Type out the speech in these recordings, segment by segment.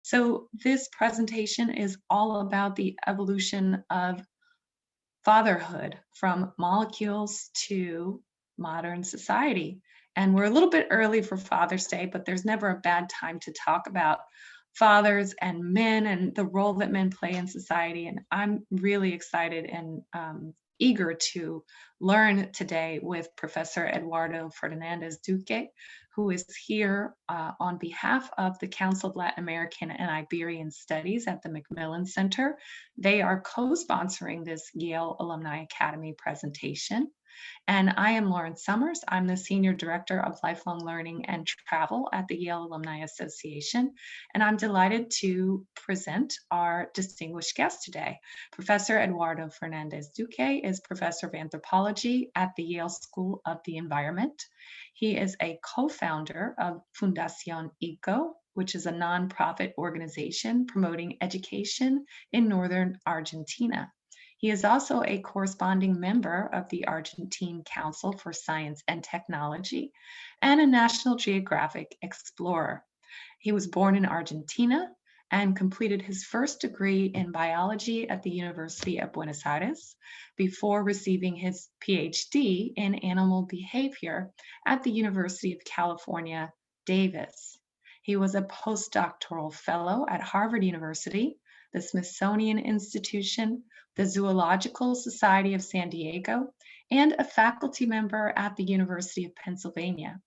So this presentation is all about the evolution of fatherhood from molecules to modern society. And we're a little bit early for Father's Day, but there's never a bad time to talk about fathers and men and the role that men play in society. And I'm really excited and eager to learn today with Professor Eduardo Fernandez-Duque, who is here on behalf of the Council of Latin American and Iberian Studies at the Macmillan Center. They are co-sponsoring this Yale Alumni Academy presentation. And I am Lauren Summers. I'm the Senior Director of Lifelong Learning and Travel at the Yale Alumni Association. And I'm delighted to present our distinguished guest today. Professor Eduardo Fernandez-Duque is Professor of Anthropology at the Yale School of the Environment. He is a co-founder of Fundación ICO, which is a nonprofit organization promoting education in northern Argentina. He is also a corresponding member of the Argentine Council for Science and Technology and a National Geographic explorer. He was born in Argentina and completed his first degree in biology at the University of Buenos Aires before receiving his PhD in animal behavior at the University of California, Davis. He was a postdoctoral fellow at Harvard University, the Smithsonian Institution, the Zoological Society of San Diego, and a faculty member at the University of Pennsylvania.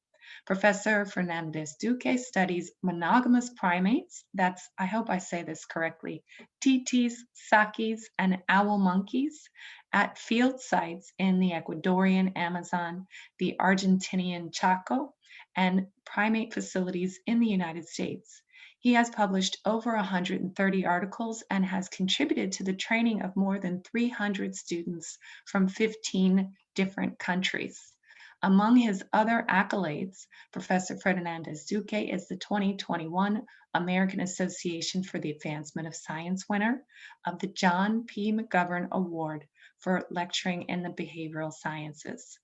Professor Fernandez-Duque studies monogamous primates, that's, I hope I say this correctly, titis, sakis, and owl monkeys at field sites in the Ecuadorian Amazon, the Argentinian Chaco, and primate facilities in the United States. He has published over 130 articles and has contributed to the training of more than 300 students from 15 different countries. Among his other accolades, Professor Fernandez-Duque is the 2021 American Association for the Advancement of Science winner of the John P. McGovern Award for lecturing in the behavioral sciences.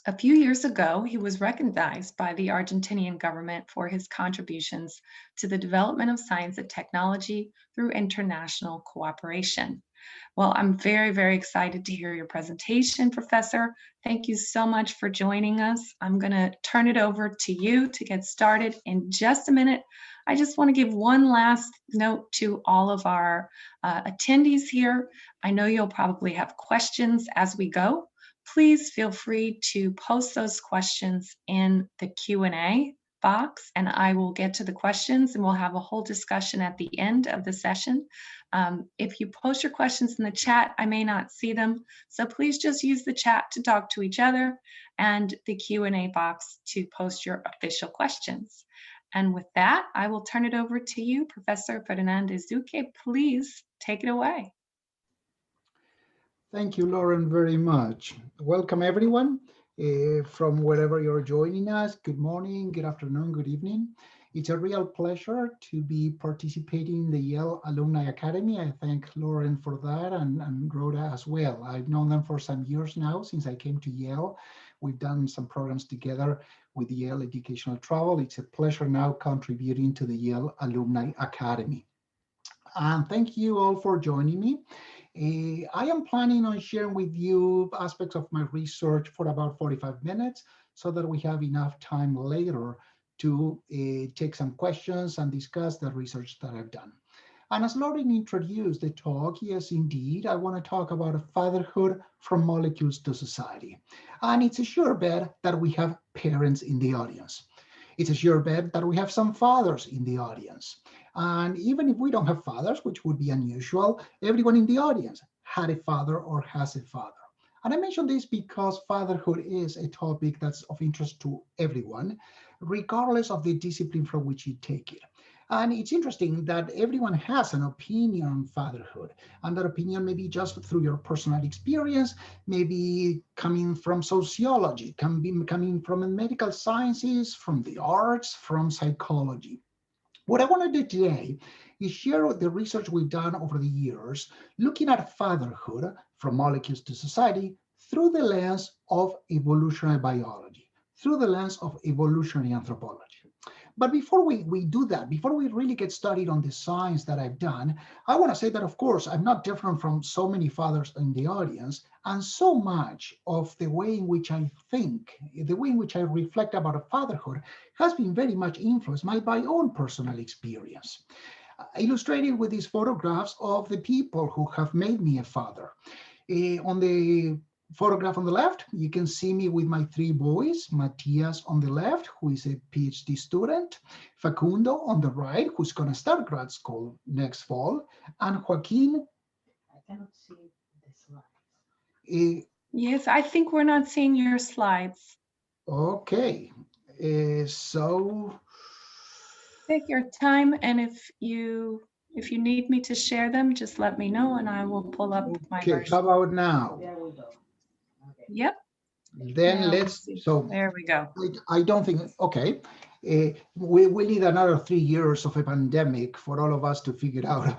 A few years ago, he was recognized by the Argentinian government for his contributions to the development of science and technology through international cooperation. Well, I'm very, very excited to hear your presentation, Professor. Thank you so much for joining us. I'm going to turn it over to you to get started in just a minute. I just want to give one last note to all of our attendees here. I know you'll probably have questions as we go. Please feel free to post those questions in the Q&A box, and I will get to the questions and we'll have a whole discussion at the end of the session. If you post your questions in the chat, I may not see them, so please just use the chat to talk to each other and the Q&A box to post your official questions. And with that, I will turn it over to you, Professor Fernandez-Duque. Please take it away. Thank you, Lauren, very much. Welcome, everyone, from wherever you're joining us. Good morning, good afternoon, good evening. It's a real pleasure to be participating in the Yale Alumni Academy. I thank Lauren for that and Rhoda as well. I've known them for some years now since I came to Yale. We've done some programs together with Yale Educational Travel. It's a pleasure now contributing to the Yale Alumni Academy. And thank you all for joining me. I am planning on sharing with you aspects of my research for about 45 minutes so that we have enough time later to take some questions and discuss the research that I've done. And as Lauren introduced the talk, yes, indeed, I want to talk about fatherhood from molecules to society. And it's a sure bet that we have parents in the audience. It's a sure bet that we have some fathers in the audience. And even if we don't have fathers, which would be unusual, everyone in the audience had a father or has a father. And I mention this because fatherhood is a topic that's of interest to everyone, regardless of the discipline from which you take it. And it's interesting that everyone has an opinion on fatherhood, and that opinion may be just through your personal experience, maybe coming from sociology, can be coming from medical sciences, from the arts, from psychology. What I want to do today is share the research we've done over the years, looking at fatherhood from molecules to society through the lens of evolutionary biology, through the lens of evolutionary anthropology. But before we do that, before we really get started on the science that I've done, I want to say that, of course, I'm not different from so many fathers in the audience, and so much of the way in which I think, the way in which I reflect about fatherhood has been very much influenced by my own personal experience. Illustrated with these photographs of the people who have made me a father. On the photograph on the left, you can see me with my three boys, Matias on the left, who is a PhD student, Facundo on the right, who's going to start grad school next fall, and Joaquin. I cannot see the slides. Yes, I think we're not seeing your slides. Okay, so take your time, and if you need me to share them, just let me know and I will pull up my okay, version. how about now? There we go. Okay. Yep. Then now let's, so there we go. I don't think, okay. We need another 3 years of a pandemic for all of us to figure out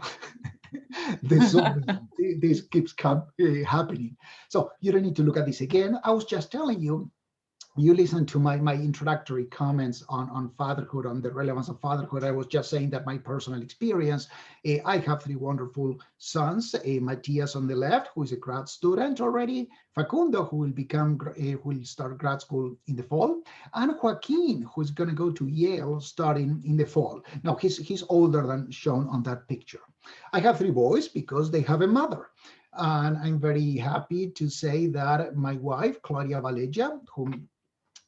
this keeps happening. So you don't need to look at this again. I was just telling you, you listened to my introductory comments on fatherhood, on the relevance of fatherhood. I was just saying that my personal experience, I have three wonderful sons, Matias on the left, who is a grad student already, Facundo, who will start grad school in the fall, and Joaquin, who's going to go to Yale starting in the fall. Now, he's older than shown on that picture. I have three boys because they have a mother. And I'm very happy to say that my wife, Claudia Valegia, whom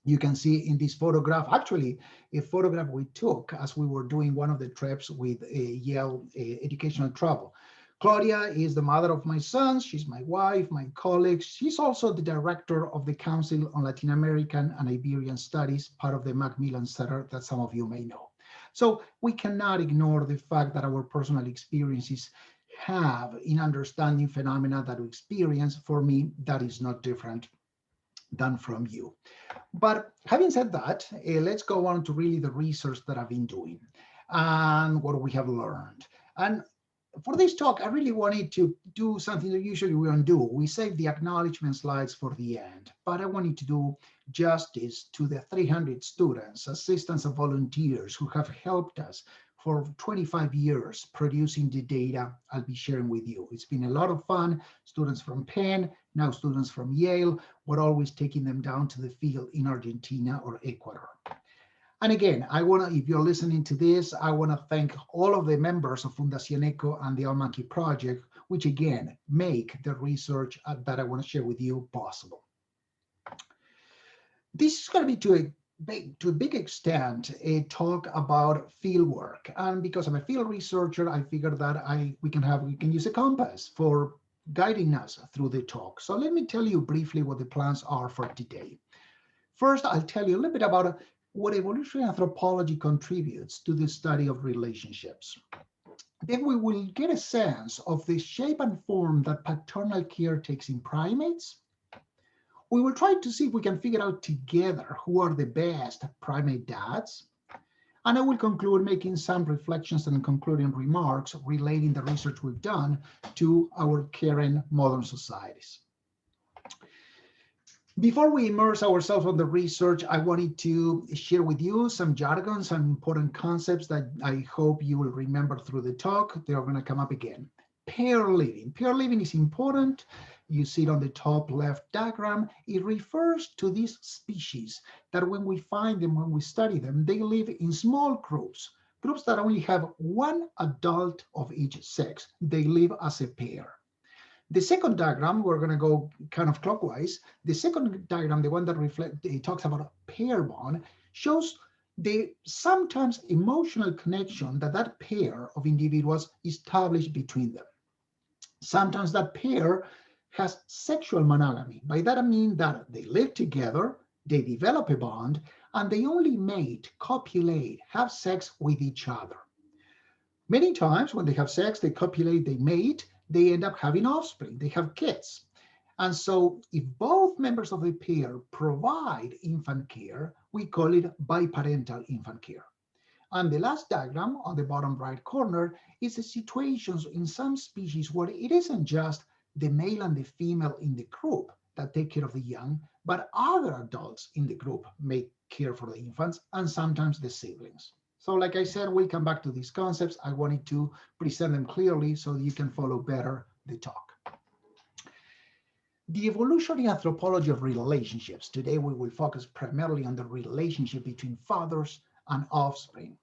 you can see in this photograph, actually a photograph we took as we were doing one of the trips with Yale educational travel. Claudia is the mother of my sons. She's my wife, my colleague. She's also the director of the Council on Latin American and Iberian Studies, part of the Macmillan Center that some of you may know. So we cannot ignore the fact that our personal experiences have in understanding phenomena that we experience. For me, that is not different than from you. But having said that, let's go on to really the research that I've been doing and what we have learned. And for this talk, I really wanted to do something that usually we don't do. We save the acknowledgement slides for the end, but I wanted to do justice to the 300 students, assistants, and volunteers who have helped us for 25 years producing the data I'll be sharing with you. It's been a lot of fun. Students from Penn, now students from Yale, we're always taking them down to the field in Argentina or Ecuador. And again, I want to, if you're listening to this, I want to thank all of the members of Fundación Eco and the Alumni Project, which again, make the research that I want to share with you possible. This is going to be to a big extent a talk about field work. And because I'm a field researcher, I figured that we can use a compass for guiding us through the talk. So let me tell you briefly what the plans are for today. First, I'll tell you a little bit about what evolutionary anthropology contributes to the study of relationships. Then we will get a sense of the shape and form that paternal care takes in primates. We will try to see if we can figure out together who are the best primate dads. And I will conclude making some reflections and concluding remarks relating the research we've done to our current modern societies. Before we immerse ourselves on the research, I wanted to share with you some jargon, some important concepts that I hope you will remember through the talk. They are going to come up again. Pair living. Pair living is important. You see it on the top left diagram. It refers to these species that when we find them, when we study them, they live in small groups that only have one adult of each sex. They live as a pair. The second diagram, we're going to go kind of clockwise. The second diagram, the one that talks about a pair bond, shows the sometimes emotional connection that pair of individuals established between them. Sometimes that pair has sexual monogamy. By that I mean that they live together, they develop a bond, and they only mate, copulate, have sex with each other. Many times when they have sex, they copulate, they mate, they end up having offspring, they have kids. And so if both members of the pair provide infant care, we call it biparental infant care. And the last diagram on the bottom right corner is the situations in some species where it isn't just the male and the female in the group that take care of the young, but other adults in the group make care for the infants and sometimes the siblings. So like I said, we'll come back to these concepts. I wanted to present them clearly so you can follow better the talk. The evolutionary anthropology of relationships. Today we will focus primarily on the relationship between fathers and offspring.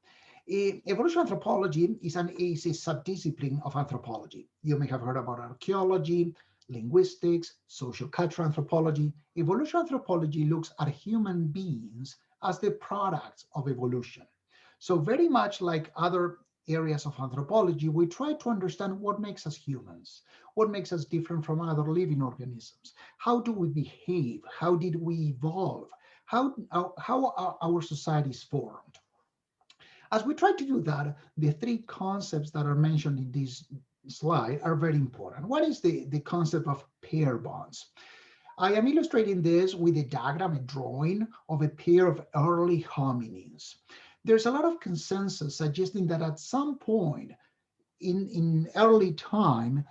Evolutionary anthropology is a subdiscipline of anthropology. You may have heard about archaeology, linguistics, social cultural anthropology. Evolutionary anthropology looks at human beings as the products of evolution. So very much like other areas of anthropology, we try to understand what makes us humans, what makes us different from other living organisms. How do we behave? How did we evolve? How are our societies formed? As we try to do that, the three concepts that are mentioned in this slide are very important. What is the concept of pair bonds? I am illustrating this with a diagram, a drawing of a pair of early hominins. There's a lot of consensus suggesting that at some point in early time,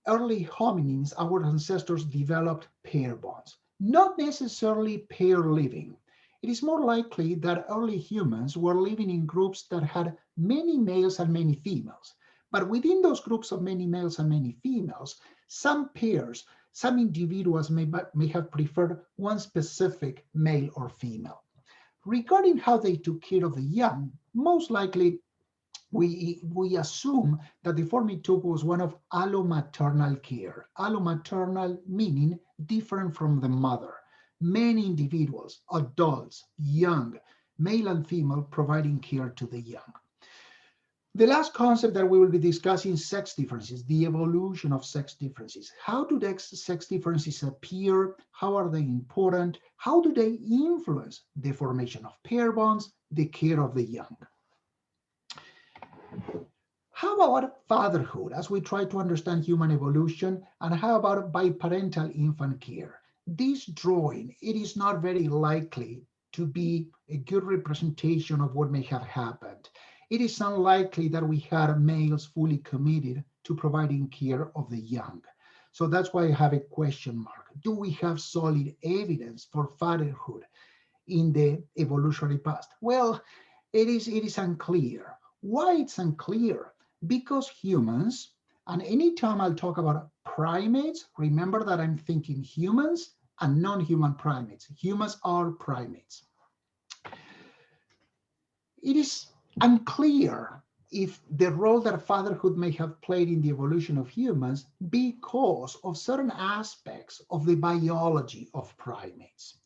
early hominins, our ancestors developed pair bonds, not necessarily pair living. It is more likely that early humans were living in groups that had many males and many females. But within those groups of many males and many females, some pairs, some individuals may have preferred one specific male or female. Regarding how they took care of the young, most likely we assume that the form it took was one of allomaternal care. Allomaternal meaning different from the mother. Many individuals, adults, young, male and female, providing care to the young. The last concept that we will be discussing is sex differences, the evolution of sex differences. How do the sex differences appear? How are they important? How do they influence the formation of pair bonds, the care of the young? How about fatherhood as we try to understand human evolution, and how about biparental infant care? This drawing, it is not very likely to be a good representation of what may have happened. It is unlikely that we had males fully committed to providing care of the young. So that's why I have a question mark. Do we have solid evidence for fatherhood in the evolutionary past? Well, it is unclear. Why it's unclear? Because humans, and anytime I'll talk about primates, remember that I'm thinking humans and non-human primates. Humans are primates. It is unclear if the role that fatherhood may have played in the evolution of humans because of certain aspects of the biology of primates.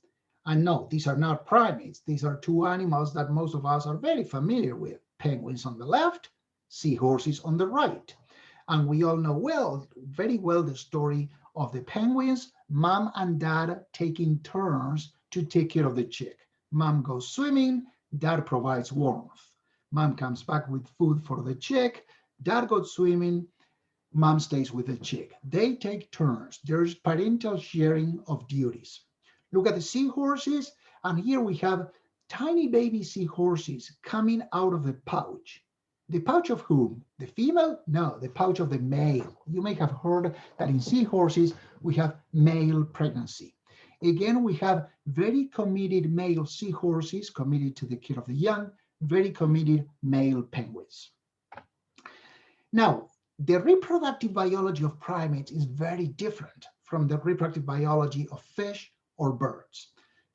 And no, these are not primates. These are two animals that most of us are very familiar with. Penguins on the left, seahorses on the right. And we all know very well the story of the penguins, mom and dad taking turns to take care of the chick. Mom goes swimming, dad provides warmth. Mom comes back with food for the chick, dad goes swimming, mom stays with the chick. They take turns. There's parental sharing of duties. Look at the seahorses, and here we have tiny baby seahorses coming out of the pouch. The pouch of whom? The female? No, the pouch of the male. You may have heard that in seahorses, we have male pregnancy. Again, we have very committed male seahorses committed to the care of the young, very committed male penguins. Now, the reproductive biology of primates is very different from the reproductive biology of fish or birds.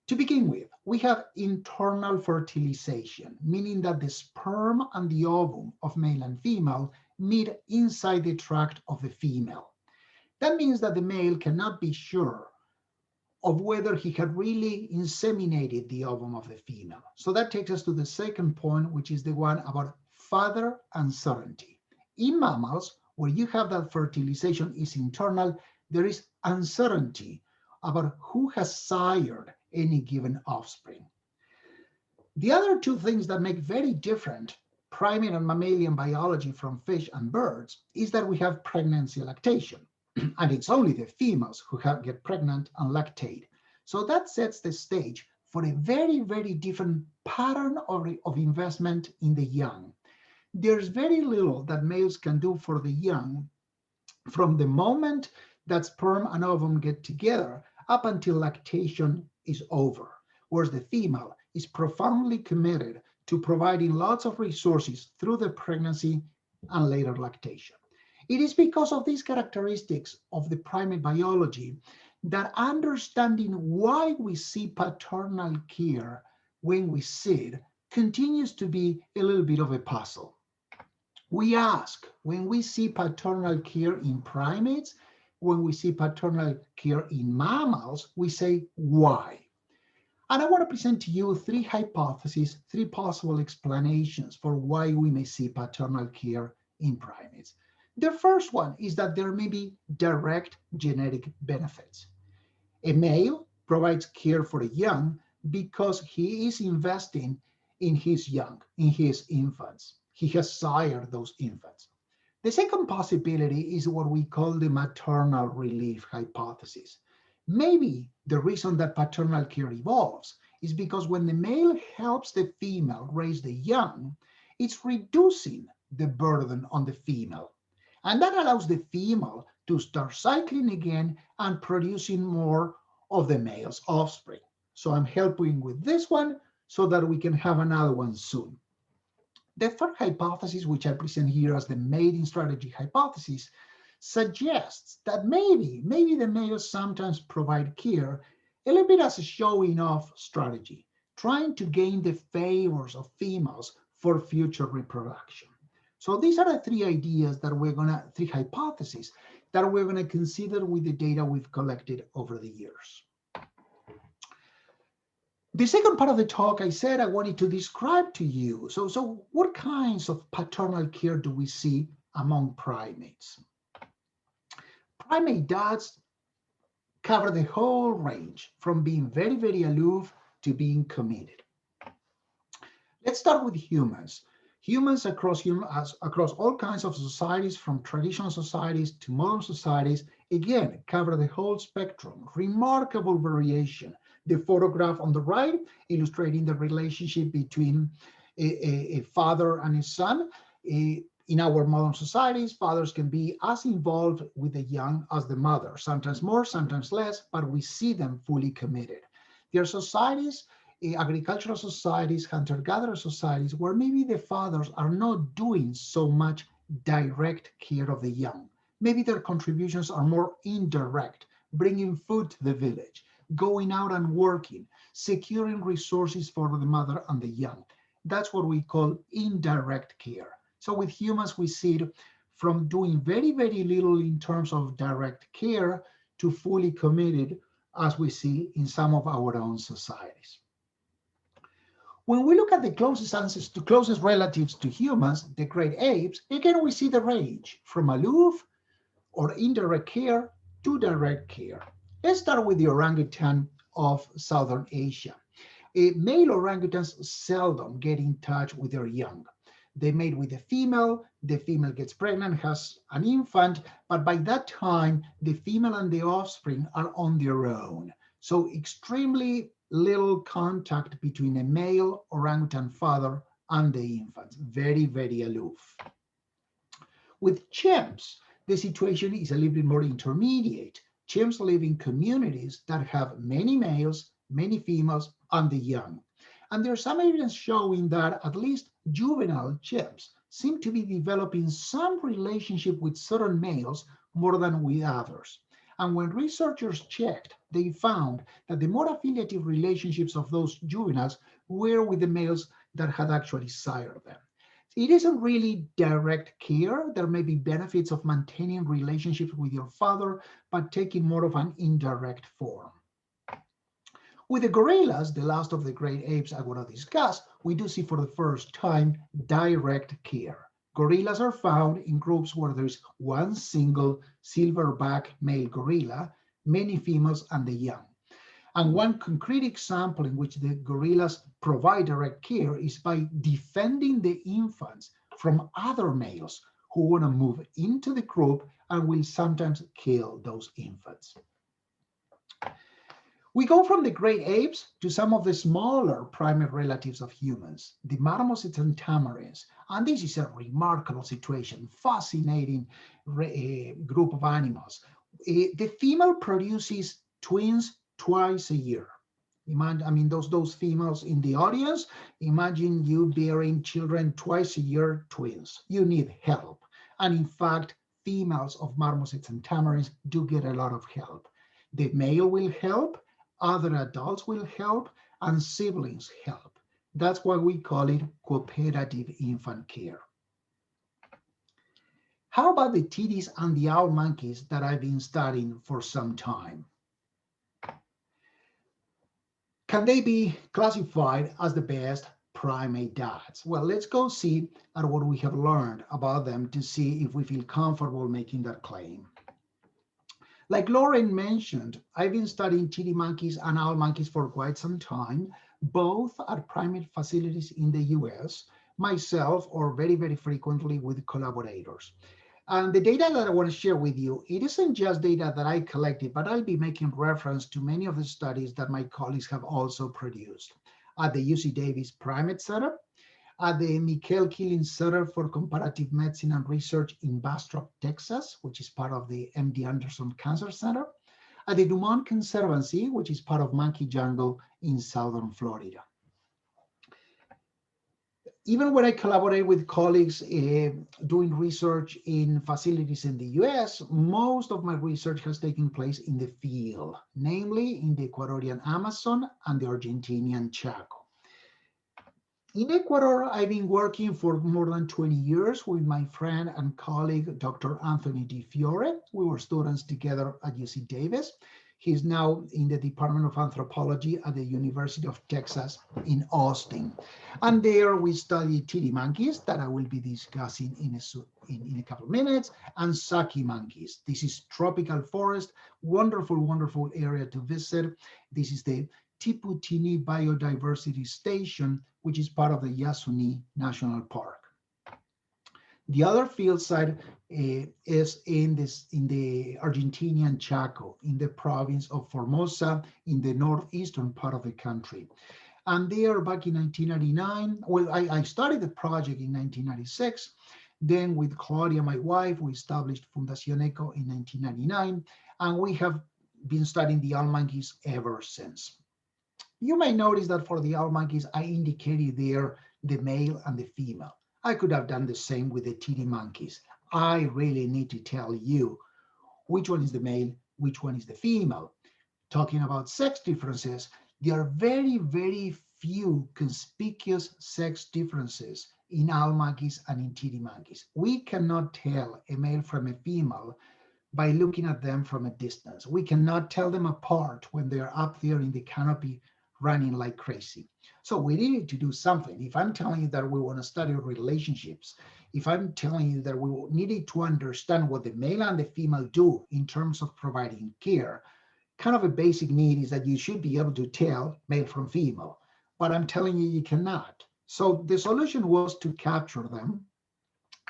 To begin with, we have internal fertilization, meaning that the sperm and the ovum of male and female meet inside the tract of the female. That means that the male cannot be sure of whether he had really inseminated the ovum of the female. So that takes us to the second point, which is the one about father uncertainty. In mammals, where you have that fertilization is internal, there is uncertainty about who has sired any given offspring. The other two things that make very different primate and mammalian biology from fish and birds is that we have pregnancy lactation, and it's only the females who get pregnant and lactate. So that sets the stage for a very, very different pattern of investment in the young. There's very little that males can do for the young from the moment that sperm and ovum get together up until lactation is over, whereas the female is profoundly committed to providing lots of resources through the pregnancy and later lactation. It is because of these characteristics of the primate biology that understanding why we see paternal care when we see it continues to be a little bit of a puzzle. We ask, when we see paternal care in primates, when we see paternal care in mammals, we say, why? And I want to present to you three hypotheses, three possible explanations for why we may see paternal care in primates. The first one is that there may be direct genetic benefits. A male provides care for a young because he is investing in his young, in his infants. He has sired those infants. The second possibility is what we call the maternal relief hypothesis. Maybe the reason that paternal care evolves is because when the male helps the female raise the young, it's reducing the burden on the female. And that allows the female to start cycling again and producing more of the male's offspring. So I'm helping with this one so that we can have another one soon. The third hypothesis, which I present here as the mating strategy hypothesis, suggests that maybe the males sometimes provide care a little bit as a showing off strategy, trying to gain the favors of females for future reproduction. So these are the three ideas that three hypotheses that we're gonna consider with the data we've collected over the years. The second part of the talk, I said I wanted to describe to you. So what kinds of paternal care do we see among primates? Primate dads cover the whole range from being very, very aloof to being committed. Let's start with humans. Humans across all kinds of societies, from traditional societies to modern societies, again, cover the whole spectrum. Remarkable variation. The photograph on the right illustrating the relationship between a father and his son. In our modern societies, fathers can be as involved with the young as the mother, sometimes more, sometimes less, but we see them fully committed. There are societies, agricultural societies, hunter-gatherer societies, where maybe the fathers are not doing so much direct care of the young. Maybe their contributions are more indirect, bringing food to the village, going out and working, securing resources for the mother and the young. That's what we call indirect care. So with humans, we see it from doing very, very little in terms of direct care to fully committed, as we see in some of our own societies. When we look at the closest relatives to humans, the great apes, again, we see the range from aloof or indirect care to direct care. Let's start with the orangutan of Southern Asia. Male orangutans seldom get in touch with their young. They mate with the female gets pregnant, has an infant, but by that time, the female and the offspring are on their own. So extremely little contact between a male orangutan father and the infants, very, very aloof. With chimps, the situation is a little bit more intermediate. Chimps live in communities that have many males, many females, and the young. And there's some evidence showing that at least juvenile chimps seem to be developing some relationship with certain males more than with others. And when researchers checked, they found that the more affiliative relationships of those juveniles were with the males that had actually sired them. It isn't really direct care. There may be benefits of maintaining relationships with your father, but taking more of an indirect form. With the gorillas, the last of the great apes I want to discuss, we do see for the first time direct care. Gorillas are found in groups where there is one single silverback male gorilla, many females, and the young. And one concrete example in which the gorillas provide direct care is by defending the infants from other males who want to move into the group and will sometimes kill those infants. We go from the great apes to some of the smaller primate relatives of humans, the Marmosets and Tamarins. And this is a remarkable situation, fascinating group of animals. The female produces twins twice a year. Imagine, I mean, those females in the audience, imagine you bearing children twice a year, twins. You need help. And in fact, females of marmosets and tamarins do get a lot of help. The male will help, other adults will help, and siblings help. That's why we call it cooperative infant care. How about the titis and the owl monkeys that I've been studying for some time? Can they be classified as the best primate dads? Well, let's go see at what we have learned about them to see if we feel comfortable making that claim. Like Lauren mentioned, I've been studying titty monkeys and owl monkeys for quite some time, both at primate facilities in the US, myself, or very, very frequently with collaborators. And the data that I want to share with you, it isn't just data that I collected, but I'll be making reference to many of the studies that my colleagues have also produced at the UC Davis Primate Center, at the Michael Killing Center for Comparative Medicine and Research in Bastrop, Texas, which is part of the MD Anderson Cancer Center, at the Dumont Conservancy, which is part of Monkey Jungle in Southern Florida. Even when I collaborate with colleagues doing research in facilities in the US, most of my research has taken place in the field, namely in the Ecuadorian Amazon and the Argentinian Chaco. In Ecuador, I've been working for more than 20 years with my friend and colleague, Dr. Anthony Di Fiore. We were students together at UC Davis. He's now in the Department of Anthropology at the University of Texas in Austin. And there we study titty monkeys that I will be discussing in a couple of minutes, and saki monkeys. This is tropical forest, wonderful, wonderful area to visit. This is the Tipputini Biodiversity Station, which is part of the Yasuni National Park. The other field site is in the Argentinian Chaco, in the province of Formosa, in the northeastern part of the country. And there, back in 1999, well, I started the project in 1996. Then with Claudia, my wife, we established Fundación Eco in 1999, and we have been studying the owl monkeys ever since. You may notice that for the owl monkeys, I indicated there the male and the female. I could have done the same with the titty monkeys. I really need to tell you which one is the male, which one is the female. Talking about sex differences, there are very, very few conspicuous sex differences in owl monkeys and in titty monkeys. We cannot tell a male from a female by looking at them from a distance. We cannot tell them apart when they're up there in the canopy running like crazy. So we needed to do something. If I'm telling you that we want to study relationships, if I'm telling you that we needed to understand what the male and the female do in terms of providing care, kind of a basic need is that you should be able to tell male from female, but I'm telling you, you cannot. So the solution was to capture them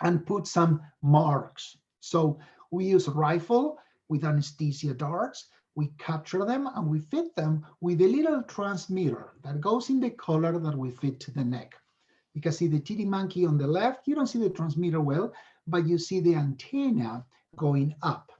and put some marks. So we use a rifle with anesthesia darts. We capture them and we fit them with a little transmitter that goes in the collar that we fit to the neck. You can see the titty monkey on the left. You don't see the transmitter well, but you see the antenna going up.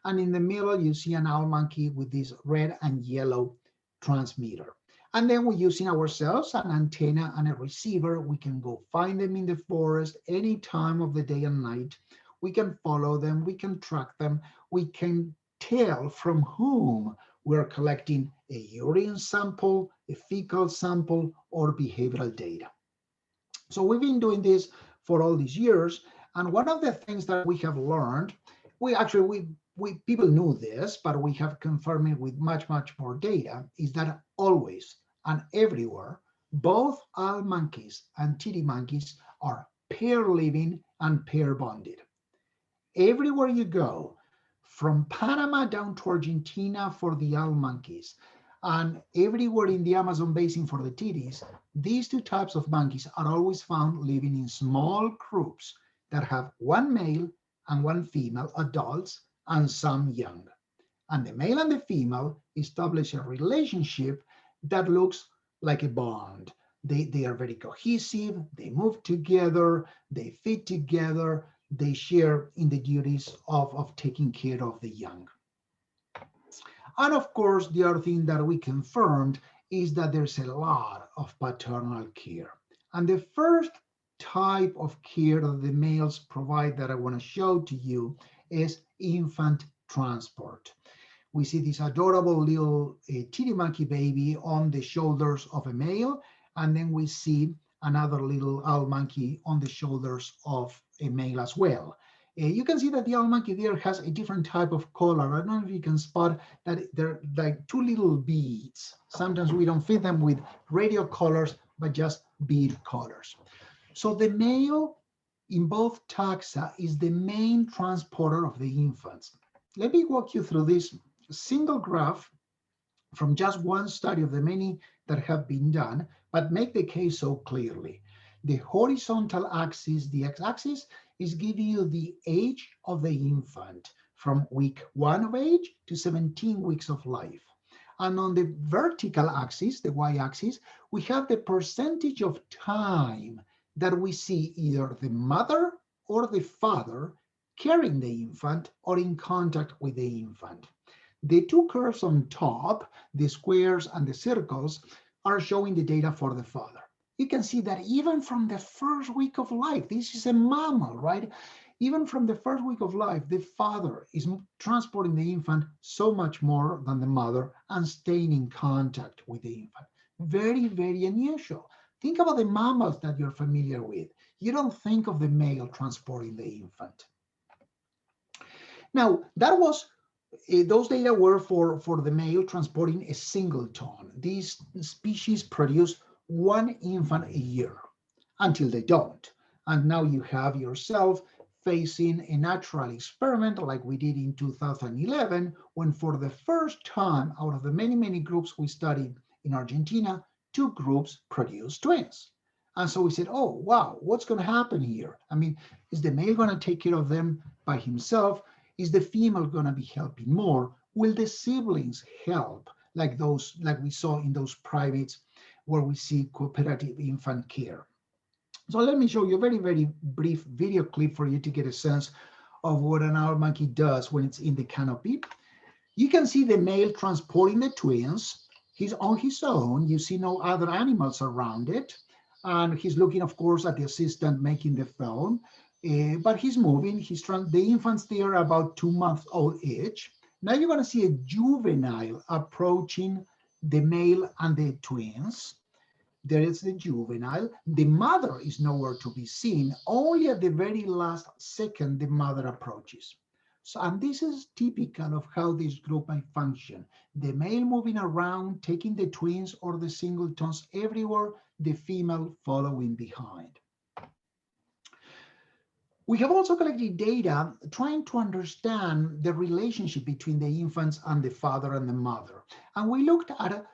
And in the middle, you see an owl monkey with this red and yellow transmitter. And then we're using ourselves an antenna and a receiver. We can go find them in the forest any time of the day and night. We can follow them. We can track them. We can tell from whom we're collecting a urine sample, a fecal sample, or behavioral data. So we've been doing this for all these years. And one of the things that we have learned, people knew this, but we have confirmed it with much, much more data, is that always and everywhere, both owl monkeys and titty monkeys are pair living and pair bonded. Everywhere you go, from Panama down to Argentina for the owl monkeys, and everywhere in the Amazon basin for the titties, these two types of monkeys are always found living in small groups that have one male and one female adults and some young. And the male and the female establish a relationship that looks like a bond. They are very cohesive, they move together, they fit together, they share in the duties of taking care of the young. And of course, the other thing that we confirmed is that there's a lot of paternal care. And the first type of care that the males provide that I want to show to you is infant transport. We see this adorable little titty monkey baby on the shoulders of a male, and then we see another little owl monkey on the shoulders of a male as well. You can see that the owl monkey there has a different type of collar. I don't know if you can spot that they're like two little beads. Sometimes we don't fit them with radio collars, but just bead collars. So the male in both taxa is the main transporter of the infants. Let me walk you through this single graph from just one study of the many that have been done, but make the case so clearly. The horizontal axis, the x-axis, is giving you the age of the infant from week 1 of age to 17 weeks of life. And on the vertical axis, the y-axis, we have the percentage of time that we see either the mother or the father carrying the infant or in contact with the infant. The two curves on top, the squares and the circles, are showing the data for the father. You can see that even from the first week of life, this is a mammal, right? Even from the first week of life, the father is transporting the infant so much more than the mother and staying in contact with the infant. Very, very unusual. Think about the mammals that you're familiar with. You don't think of the male transporting the infant. Now, that was those data were for the male transporting a singleton. These species produce one infant a year until they don't. And now you have yourself facing a natural experiment like we did in 2011, when for the first time out of the many, many groups we studied in Argentina, 2 groups produced twins. And so we said, oh, wow, what's going to happen here? I mean, is the male going to take care of them by himself? Is the female going to be helping more? Will the siblings help like we saw in those primates where we see cooperative infant care? So let me show you a very, very brief video clip for you to get a sense of what an owl monkey does when it's in the canopy. You can see the male transporting the twins. He's on his own. You see no other animals around it. And he's looking, of course, at the assistant making the phone. But he's moving. The infants there are about 2 months old each. Now you're going to see a juvenile approaching the male and the twins. There is the juvenile. The mother is nowhere to be seen. Only at the very last second, the mother approaches. So, and this is typical of how this group might function. The male moving around, taking the twins or the singletons everywhere, the female following behind. We have also collected data trying to understand the relationship between the infants and the father and the mother. And we looked at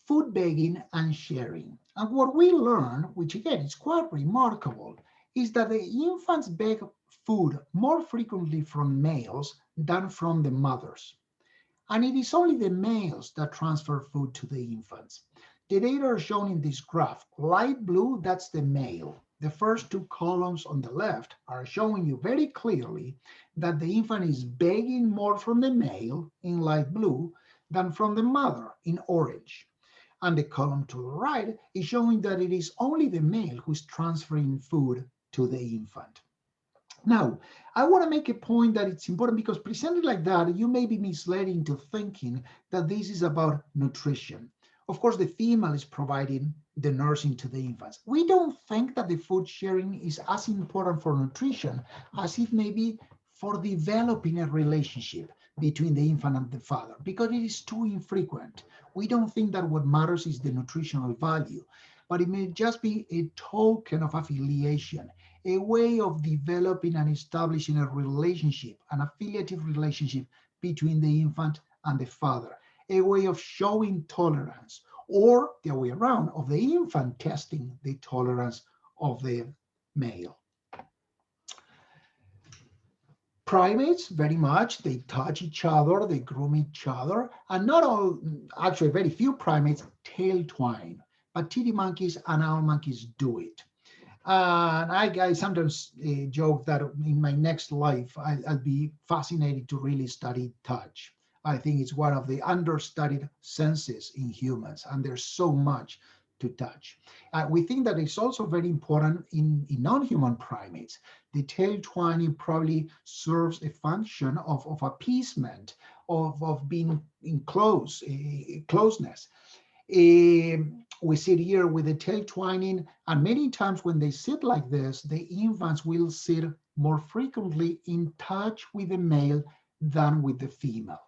food begging and sharing. And what we learned, which again is quite remarkable, is that the infants beg food more frequently from males than from the mothers. And it is only the males that transfer food to the infants. The data are shown in this graph. Light blue, that's the male. The first 2 columns on the left are showing you very clearly that the infant is begging more from the male in light blue than from the mother in orange. And the column to the right is showing that it is only the male who's transferring food to the infant. Now, I want to make a point that it's important because presented like that, you may be misled into thinking that this is about nutrition. Of course, the female is providing the nursing to the infants. We don't think that the food sharing is as important for nutrition as it may be for developing a relationship between the infant and the father, because it is too infrequent. We don't think that what matters is the nutritional value, but it may just be a token of affiliation, a way of developing and establishing a relationship, an affiliative relationship between the infant and the father, a way of showing tolerance, or the other way around, of the infant testing the tolerance of the male. Primates, very much, they touch each other, they groom each other, and not all, actually very few primates tail twine, but titty monkeys and owl monkeys do it. And I sometimes joke that in my next life, I'll be fascinated to really study touch. I think it's one of the understudied senses in humans, and there's so much to touch. We think that it's also very important in non-human primates. The tail twining probably serves a function of appeasement, of being in closeness. We sit here with the tail twining, and many times when they sit like this, the infants will sit more frequently in touch with the male than with the female.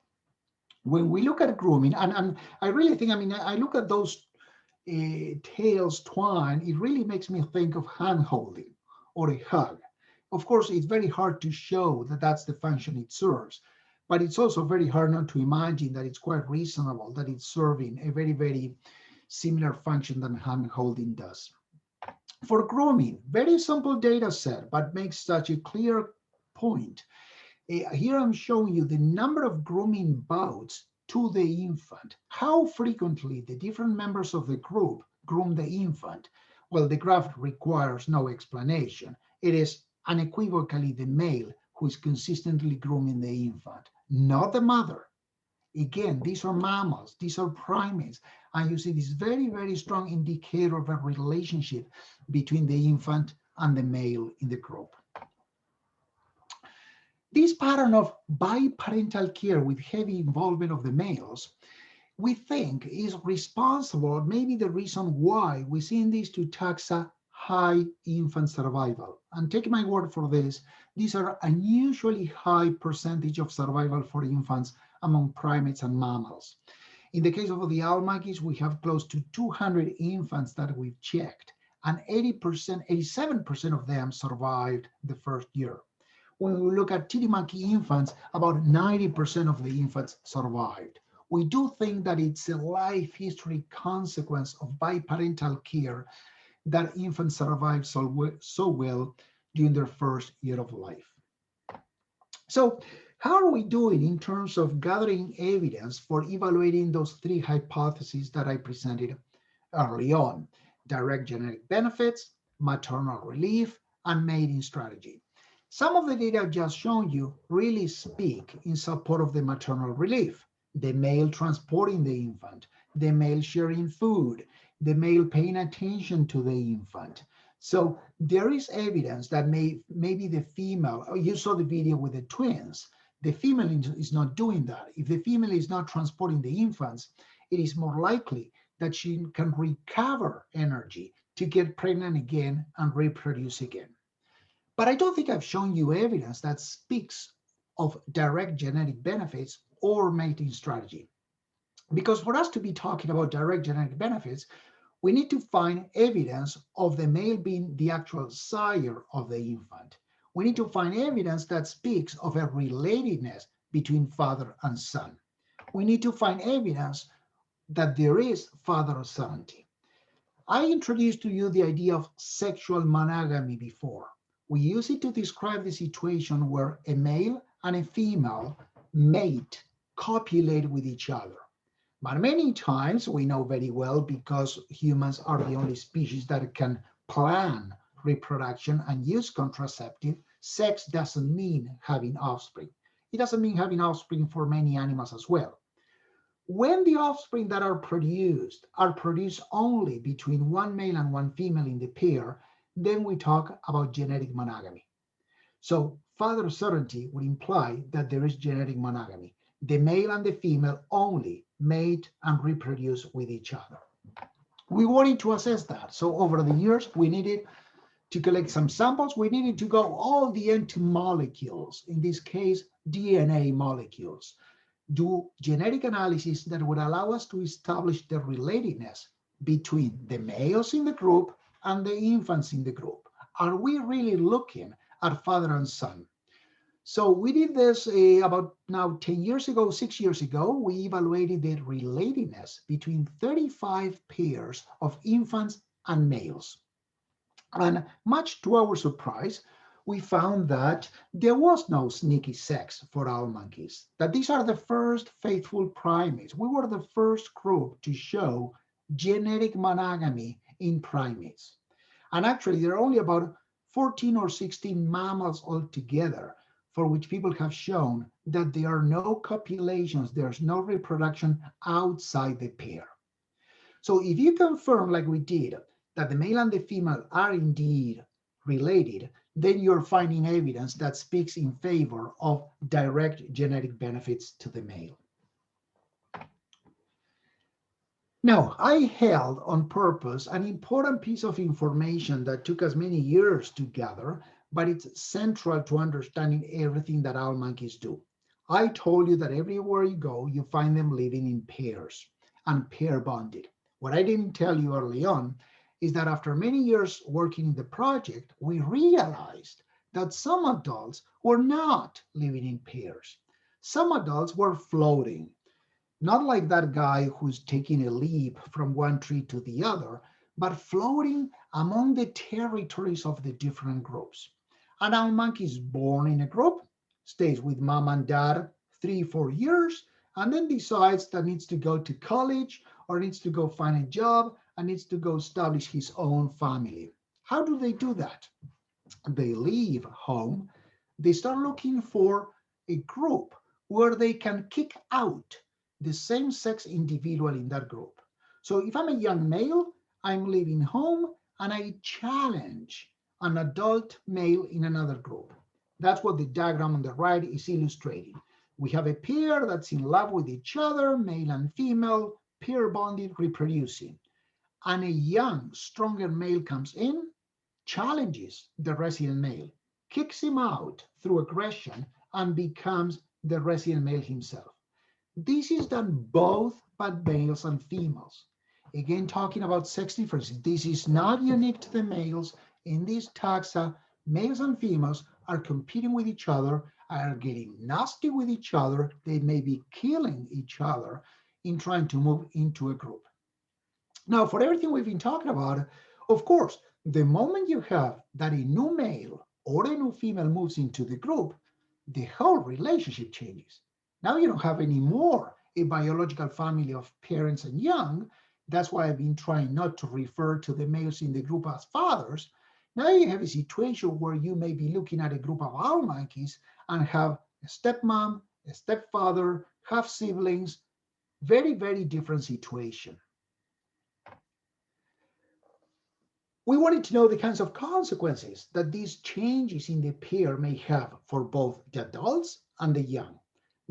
When we look at grooming, and I really think, I mean, I look at those tails twine, it really makes me think of hand holding or a hug. Of course, it's very hard to show that that's the function it serves, but it's also very hard not to imagine that it's quite reasonable that it's serving a very, very similar function than hand holding does. For grooming, very simple data set, but makes such a clear point. Here I'm showing you the number of grooming bouts to the infant, how frequently the different members of the group groom the infant. Well, the graph requires no explanation. It is unequivocally the male who is consistently grooming the infant, not the mother. Again, these are mammals, these are primates, and you see this very, very strong indicator of a relationship between the infant and the male in the group. This pattern of biparental care with heavy involvement of the males, we think is responsible, maybe the reason why we see in these two taxa high infant survival. And take my word for this, these are unusually high percentage of survival for infants among primates and mammals. In the case of the owl monkeys, we have close to 200 infants that we've checked, and 80%, 87% of them survived the first year. When we look at titty monkey infants, about 90% of the infants survived. We do think that it's a life history consequence of biparental care that infants survive so well during their first year of life. So how are we doing in terms of gathering evidence for evaluating those three hypotheses that I presented early on? Direct genetic benefits, maternal relief, and mating strategy. Some of the data I've just shown you really speak in support of the maternal relief. The male transporting the infant, the male sharing food, the male paying attention to the infant. So there is evidence that maybe the female, you saw the video with the twins, the female is not doing that. If the female is not transporting the infants, it is more likely that she can recover energy to get pregnant again and reproduce again. But I don't think I've shown you evidence that speaks of direct genetic benefits or mating strategy. Because for us to be talking about direct genetic benefits, we need to find evidence of the male being the actual sire of the infant. We need to find evidence that speaks of a relatedness between father and son. We need to find evidence that there is father sovereignty. I introduced to you the idea of sexual monogamy before. We use it to describe the situation where a male and a female mate, copulate with each other. But many times we know very well, because humans are the only species that can plan reproduction and use contraceptive, sex doesn't mean having offspring. It doesn't mean having offspring for many animals as well. When the offspring that are produced only between one male and one female in the pair, then we talk about genetic monogamy. So father certainty would imply that there is genetic monogamy. The male and the female only mate and reproduce with each other. We wanted to assess that. So over the years, we needed to collect some samples. We needed to go all the way to molecules, in this case, DNA molecules, do genetic analysis that would allow us to establish the relatedness between the males in the group and the infants in the group. Are we really looking at father and son? So we did this about now 10 years ago, 6 years ago. We evaluated the relatedness between 35 pairs of infants and males. And much to our surprise, we found that there was no sneaky sex for owl monkeys, that these are the first faithful primates. We were the first group to show genetic monogamy in primates. And actually, there are only about 14 or 16 mammals altogether for which people have shown that there are no copulations, there's no reproduction outside the pair. So if you confirm, like we did, that the male and the female are indeed related, then you're finding evidence that speaks in favor of direct genetic benefits to the male. Now, I held on purpose an important piece of information that took us many years to gather, but it's central to understanding everything that owl monkeys do. I told you that everywhere you go, you find them living in pairs and pair bonded. What I didn't tell you early on is that after many years working in the project, we realized that some adults were not living in pairs. Some adults were floating, not like that guy who's taking a leap from one tree to the other, but floating among the territories of the different groups. An owl monkey is born in a group, stays with mom and dad 3-4 years, and then decides that needs to go to college or needs to go find a job and needs to go establish his own family. How do they do that? They leave home, they start looking for a group where they can kick out the same sex individual in that group. So if I'm a young male, I'm leaving home and I challenge an adult male in another group. That's what the diagram on the right is illustrating. We have a pair that's in love with each other, male and female, pair bonded, reproducing. And a young, stronger male comes in, challenges the resident male, kicks him out through aggression, and becomes the resident male himself. This is done both by males and females. Again, talking about sex differences, this is not unique to the males. In this taxa, males and females are competing with each other, are getting nasty with each other. They may be killing each other in trying to move into a group. Now, for everything we've been talking about, of course, the moment you have that a new male or a new female moves into the group, the whole relationship changes. Now you don't have any more a biological family of parents and young. That's why I've been trying not to refer to the males in the group as fathers. Now you have a situation where you may be looking at a group of owl monkeys and have a stepmom, a stepfather, half siblings, very, very different situation. We wanted to know the kinds of consequences that these changes in the pair may have for both the adults and the young.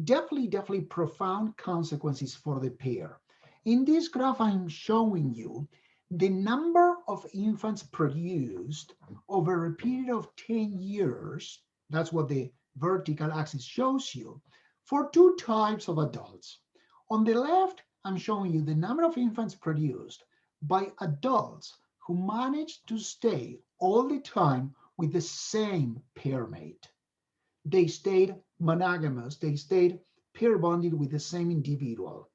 Definitely profound consequences for the pair. In this graph, I'm showing you the number of infants produced over a period of 10 years. That's what the vertical axis shows you for two types of adults. On the left, I'm showing you the number of infants produced by adults who managed to stay all the time with the same pair mate. They stayed monogamous, they stayed pair bonded with the same individual.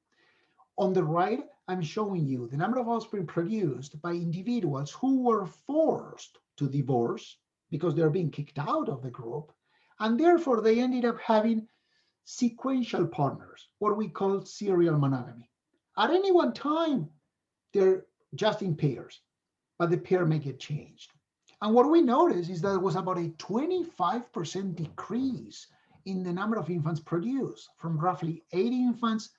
On the right, I'm showing you the number of offspring produced by individuals who were forced to divorce because they're being kicked out of the group, and therefore they ended up having sequential partners, what we call serial monogamy. At any one time, they're just in pairs, but the pair may get changed. And what we noticed is that there was about a 25% decrease in the number of infants produced, from roughly 80 infants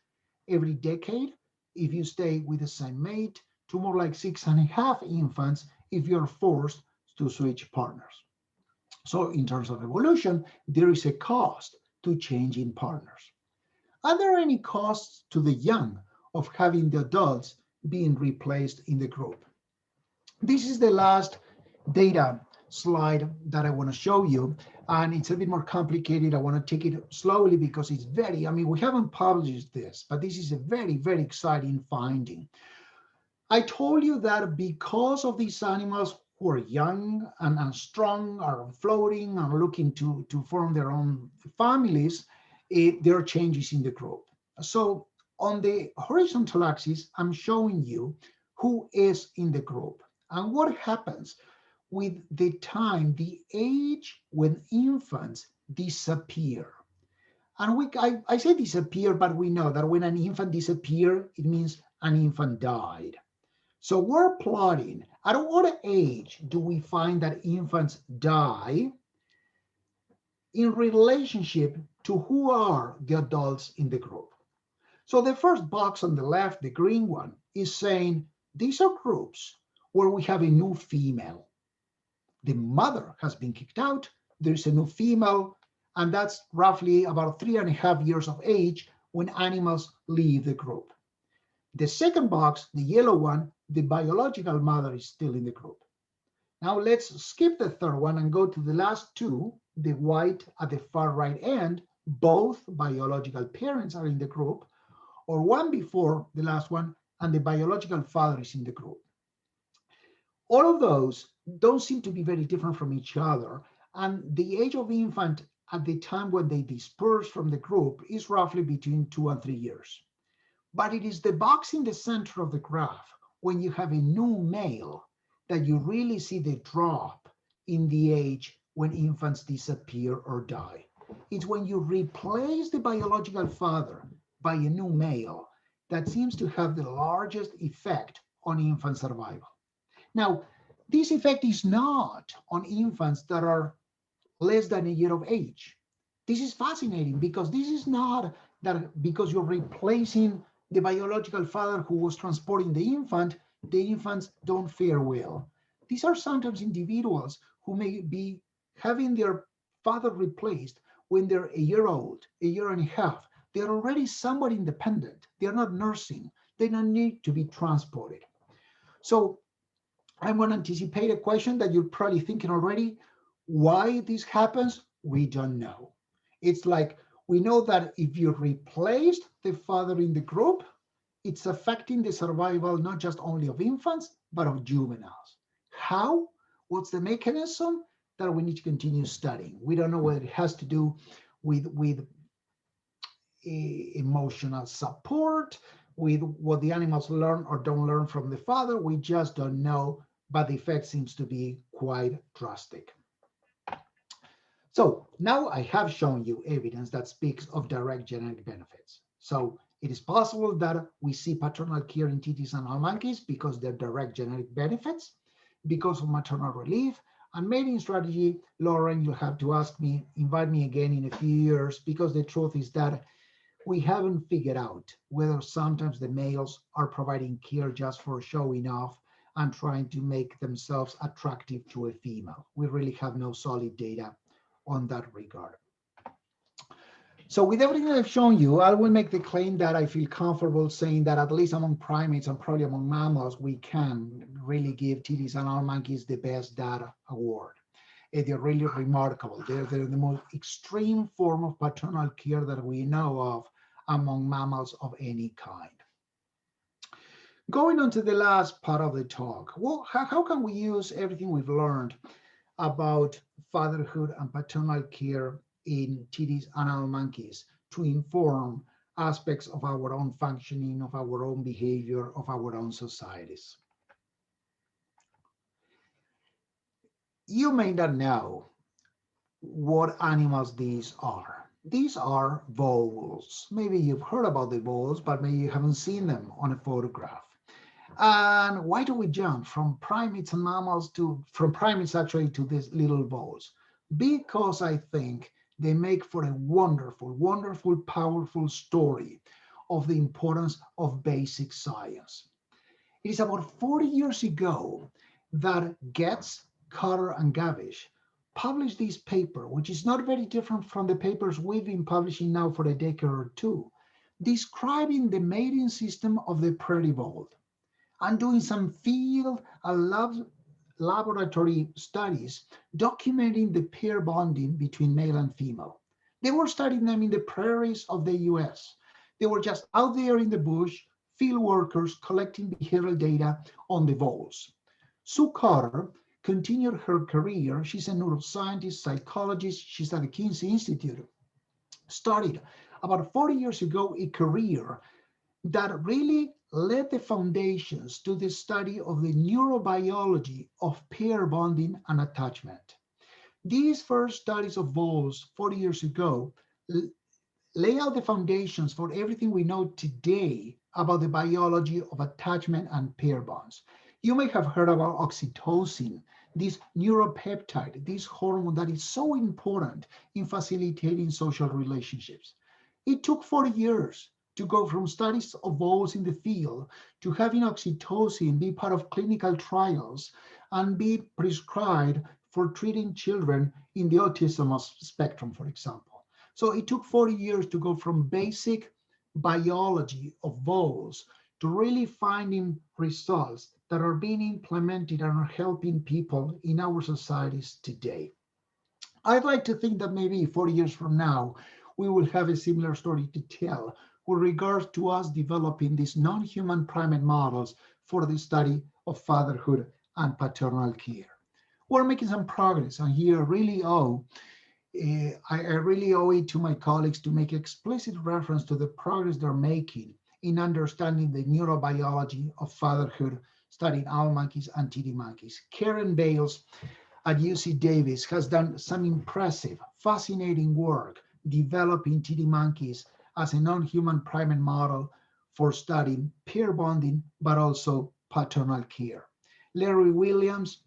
every decade if you stay with the same mate, to more like 6.5 infants if you're forced to switch partners. So in terms of evolution, there is a cost to changing partners. Are there any costs to the young of having the adults being replaced in the group? This is the last data slide that I want to show you, and it's a bit more complicated. I want to take it slowly because it's we haven't published this, but this is a very, very exciting finding. I told you that because of these animals who are young and strong, are floating, are looking to form their own families, there are changes in the group. So on the horizontal axis, I'm showing you who is in the group and what happens with the time, the age when infants disappear. And I say disappear, but we know that when an infant disappears, it means an infant died. So we're plotting at what age do we find that infants die in relationship to who are the adults in the group. So the first box on the left, the green one, is saying these are groups where we have a new female. The mother has been kicked out, there's a new female, and that's roughly about 3.5 years of age when animals leave the group. The second box, the yellow one, the biological mother is still in the group. Now let's skip the third one and go to the last two, the white at the far right end, both biological parents are in the group, or one before the last one, and the biological father is in the group. All of those don't seem to be very different from each other, and the age of infant at the time when they disperse from the group is roughly between 2 and 3 years. But it is the box in the center of the graph, when you have a new male, that you really see the drop in the age when infants disappear or die. It's when you replace the biological father by a new male that seems to have the largest effect on infant survival. Now, this effect is not on infants that are less than a year of age. This is fascinating because this is not that because you're replacing the biological father who was transporting the infants don't fare well. These are sometimes individuals who may be having their father replaced when they're a year old, a year and a half. They're already somewhat independent. They're not nursing. They don't need to be transported. So I'm going to anticipate a question that you're probably thinking already. Why this happens, we don't know. It's like we know that if you replaced the father in the group, it's affecting the survival not just only of infants, but of juveniles. How? What's the mechanism? That we need to continue studying. We don't know whether it has to do with emotional support, with what the animals learn or don't learn from the father. We just don't know, but the effect seems to be quite drastic. So now I have shown you evidence that speaks of direct genetic benefits. So it is possible that we see paternal care in titis and all monkeys because they're direct genetic benefits, because of maternal relief, and mating strategy. Lauren, you'll have to invite me again in a few years, because the truth is that we haven't figured out whether sometimes the males are providing care just for showing off and trying to make themselves attractive to a female. We really have no solid data on that regard. So with everything I've shown you, I will make the claim that I feel comfortable saying that at least among primates and probably among mammals, we can really give titis and all monkeys the best data award. They're really remarkable. They're the most extreme form of paternal care that we know of among mammals of any kind. Going on to the last part of the talk, well, how can we use everything we've learned about fatherhood and paternal care in titis and all monkeys to inform aspects of our own functioning, of our own behavior, of our own societies? You may not know what animals these are. These are voles. Maybe you've heard about the voles, but maybe you haven't seen them on a photograph. And why do we jump from primates and mammals from primates actually to these little voles? Because I think they make for a wonderful, wonderful, powerful story of the importance of basic science. It is about 40 years ago that Getz, Carter, and Gavish published this paper, which is not very different from the papers we've been publishing now for a decade or two, describing the mating system of the prairie vole and doing some field and laboratory studies documenting the pair bonding between male and female. They were studying them in the prairies of the US. They were just out there in the bush, field workers collecting behavioral data on the voles. Sue Carter continued her career. She's a neuroscientist, psychologist. She's at the Kinsey Institute. Started about 40 years ago a career that really laid the foundations to the study of the neurobiology of pair bonding and attachment. These first studies of voles 40 years ago lay out the foundations for everything we know today about the biology of attachment and pair bonds. You may have heard about oxytocin this neuropeptide, this hormone that is so important in facilitating social relationships. It took 40 years to go from studies of voles in the field to having oxytocin be part of clinical trials and be prescribed for treating children in the autism spectrum, for example. So it took 40 years to go from basic biology of voles to really finding results that are being implemented and are helping people in our societies today. I'd like to think that maybe 40 years from now, we will have a similar story to tell with regards to us developing these non-human primate models for the study of fatherhood and paternal care. We're making some progress, and here I really owe it to my colleagues to make explicit reference to the progress they're making in understanding the neurobiology of fatherhood, studying owl monkeys and titty monkeys. Karen Bales at UC Davis has done some impressive, fascinating work developing titty monkeys as a non-human primate model for studying pair bonding, but also paternal care. Larry Williams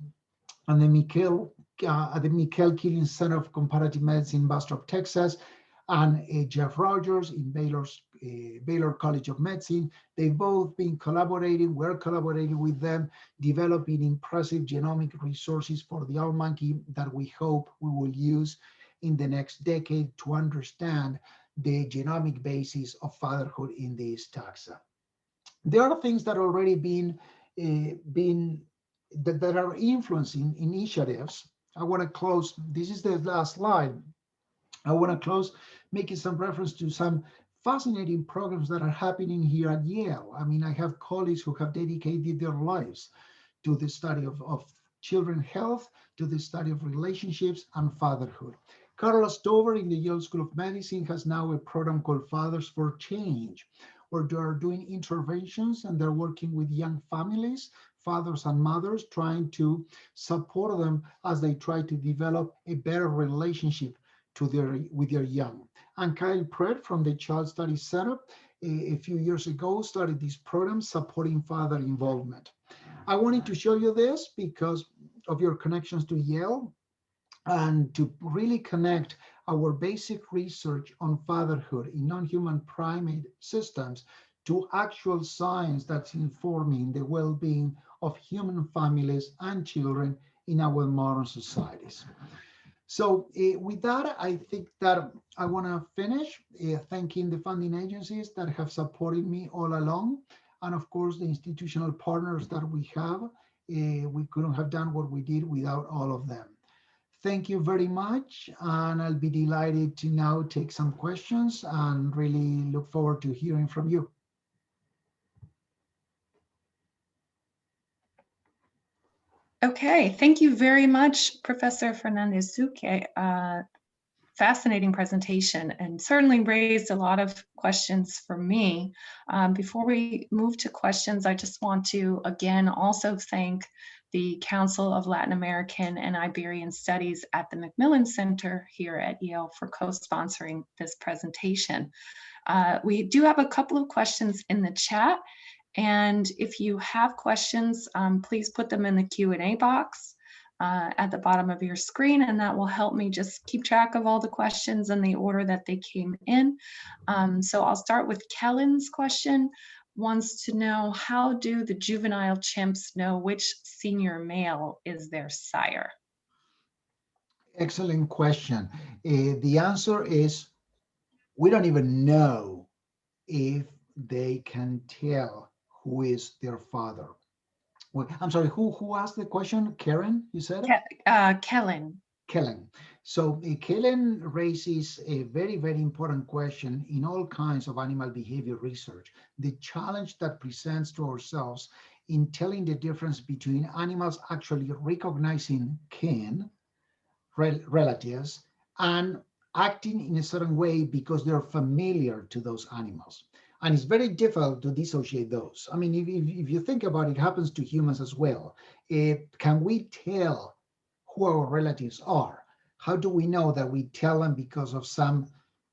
and at the Michael Killing Center of Comparative Medicine in Bastrop, Texas, and Jeff Rogers in Baylor College of Medicine. They've both been collaborating, we're collaborating with them, developing impressive genomic resources for the owl monkey that we hope we will use in the next decade to understand the genomic basis of fatherhood in these taxa. There are things that are already that are influencing initiatives. I want to close, this is the last slide. I want to close making some reference to some fascinating programs that are happening here at Yale. I mean, I have colleagues who have dedicated their lives to the study of children's health, to the study of relationships and fatherhood. Carla Stover in the Yale School of Medicine has now a program called Fathers for Change, where they are doing interventions and they're working with young families, fathers and mothers, trying to support them as they try to develop a better relationship with their young. And Kyle Pratt from the Child Study Center a few years ago started this program supporting father involvement. I wanted to show you this because of your connections to Yale and to really connect our basic research on fatherhood in non-human primate systems to actual science that's informing the well-being of human families and children in our modern societies. So with that, I think that I want to finish thanking the funding agencies that have supported me all along. And of course, the institutional partners that we have. We couldn't have done what we did without all of them. Thank you very much. And I'll be delighted to now take some questions and really look forward to hearing from you. Okay, thank you very much, Professor Fernandez-Duque. Fascinating presentation and certainly raised a lot of questions for me. Before we move to questions, I just want to again also thank the Council of Latin American and Iberian Studies at the Macmillan Center here at Yale for co-sponsoring this presentation. We do have a couple of questions in the chat, and if you have questions, please put them in the Q&A box at the bottom of your screen, and that will help me just keep track of all the questions in the order that they came in. So I'll start with Kellen's question. Wants to know, how do the juvenile chimps know which senior male is their sire? Excellent question. The answer is we don't even know if they can tell who is their father. Well, I'm sorry, who asked the question? Karen, you said? Kellen. Kellen. So Kellen raises a very, very important question in all kinds of animal behavior research. The challenge that presents to ourselves in telling the difference between animals actually recognizing kin, relatives, and acting in a certain way because they're familiar to those animals. And it's very difficult to dissociate those. I mean, if you think about it, it happens to humans as well. Can we tell who our relatives are? How do we know that we tell them because of some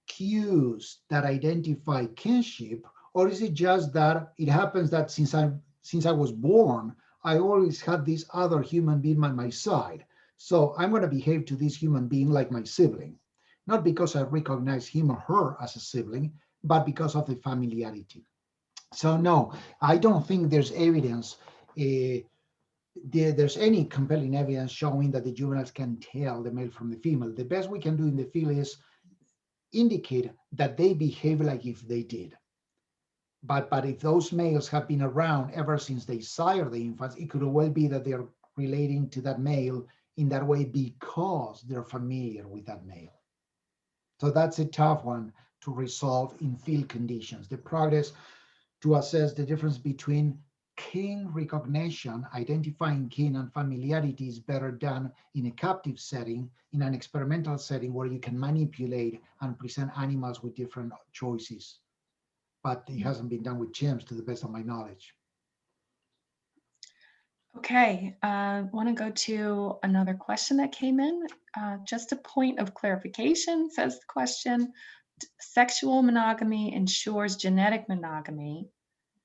cues that identify kinship? Or is it just that it happens that since I was born, I always had this other human being by my side. So I'm going to behave to this human being like my sibling, not because I recognize him or her as a sibling, but because of the familiarity. So no, I don't think there's evidence, there's any compelling evidence showing that the juveniles can tell the male from the female. The best we can do in the field is indicate that they behave like if they did. But if those males have been around ever since they sire the infants, it could well be that they're relating to that male in that way because they're familiar with that male. So that's a tough one to resolve in field conditions. The progress to assess the difference between kin recognition, identifying kin and familiarity is better done in a captive setting, in an experimental setting where you can manipulate and present animals with different choices. But it hasn't been done with chimps to the best of my knowledge. Okay, want to go to another question that came in. Just a point of clarification, says the question. Sexual monogamy ensures genetic monogamy,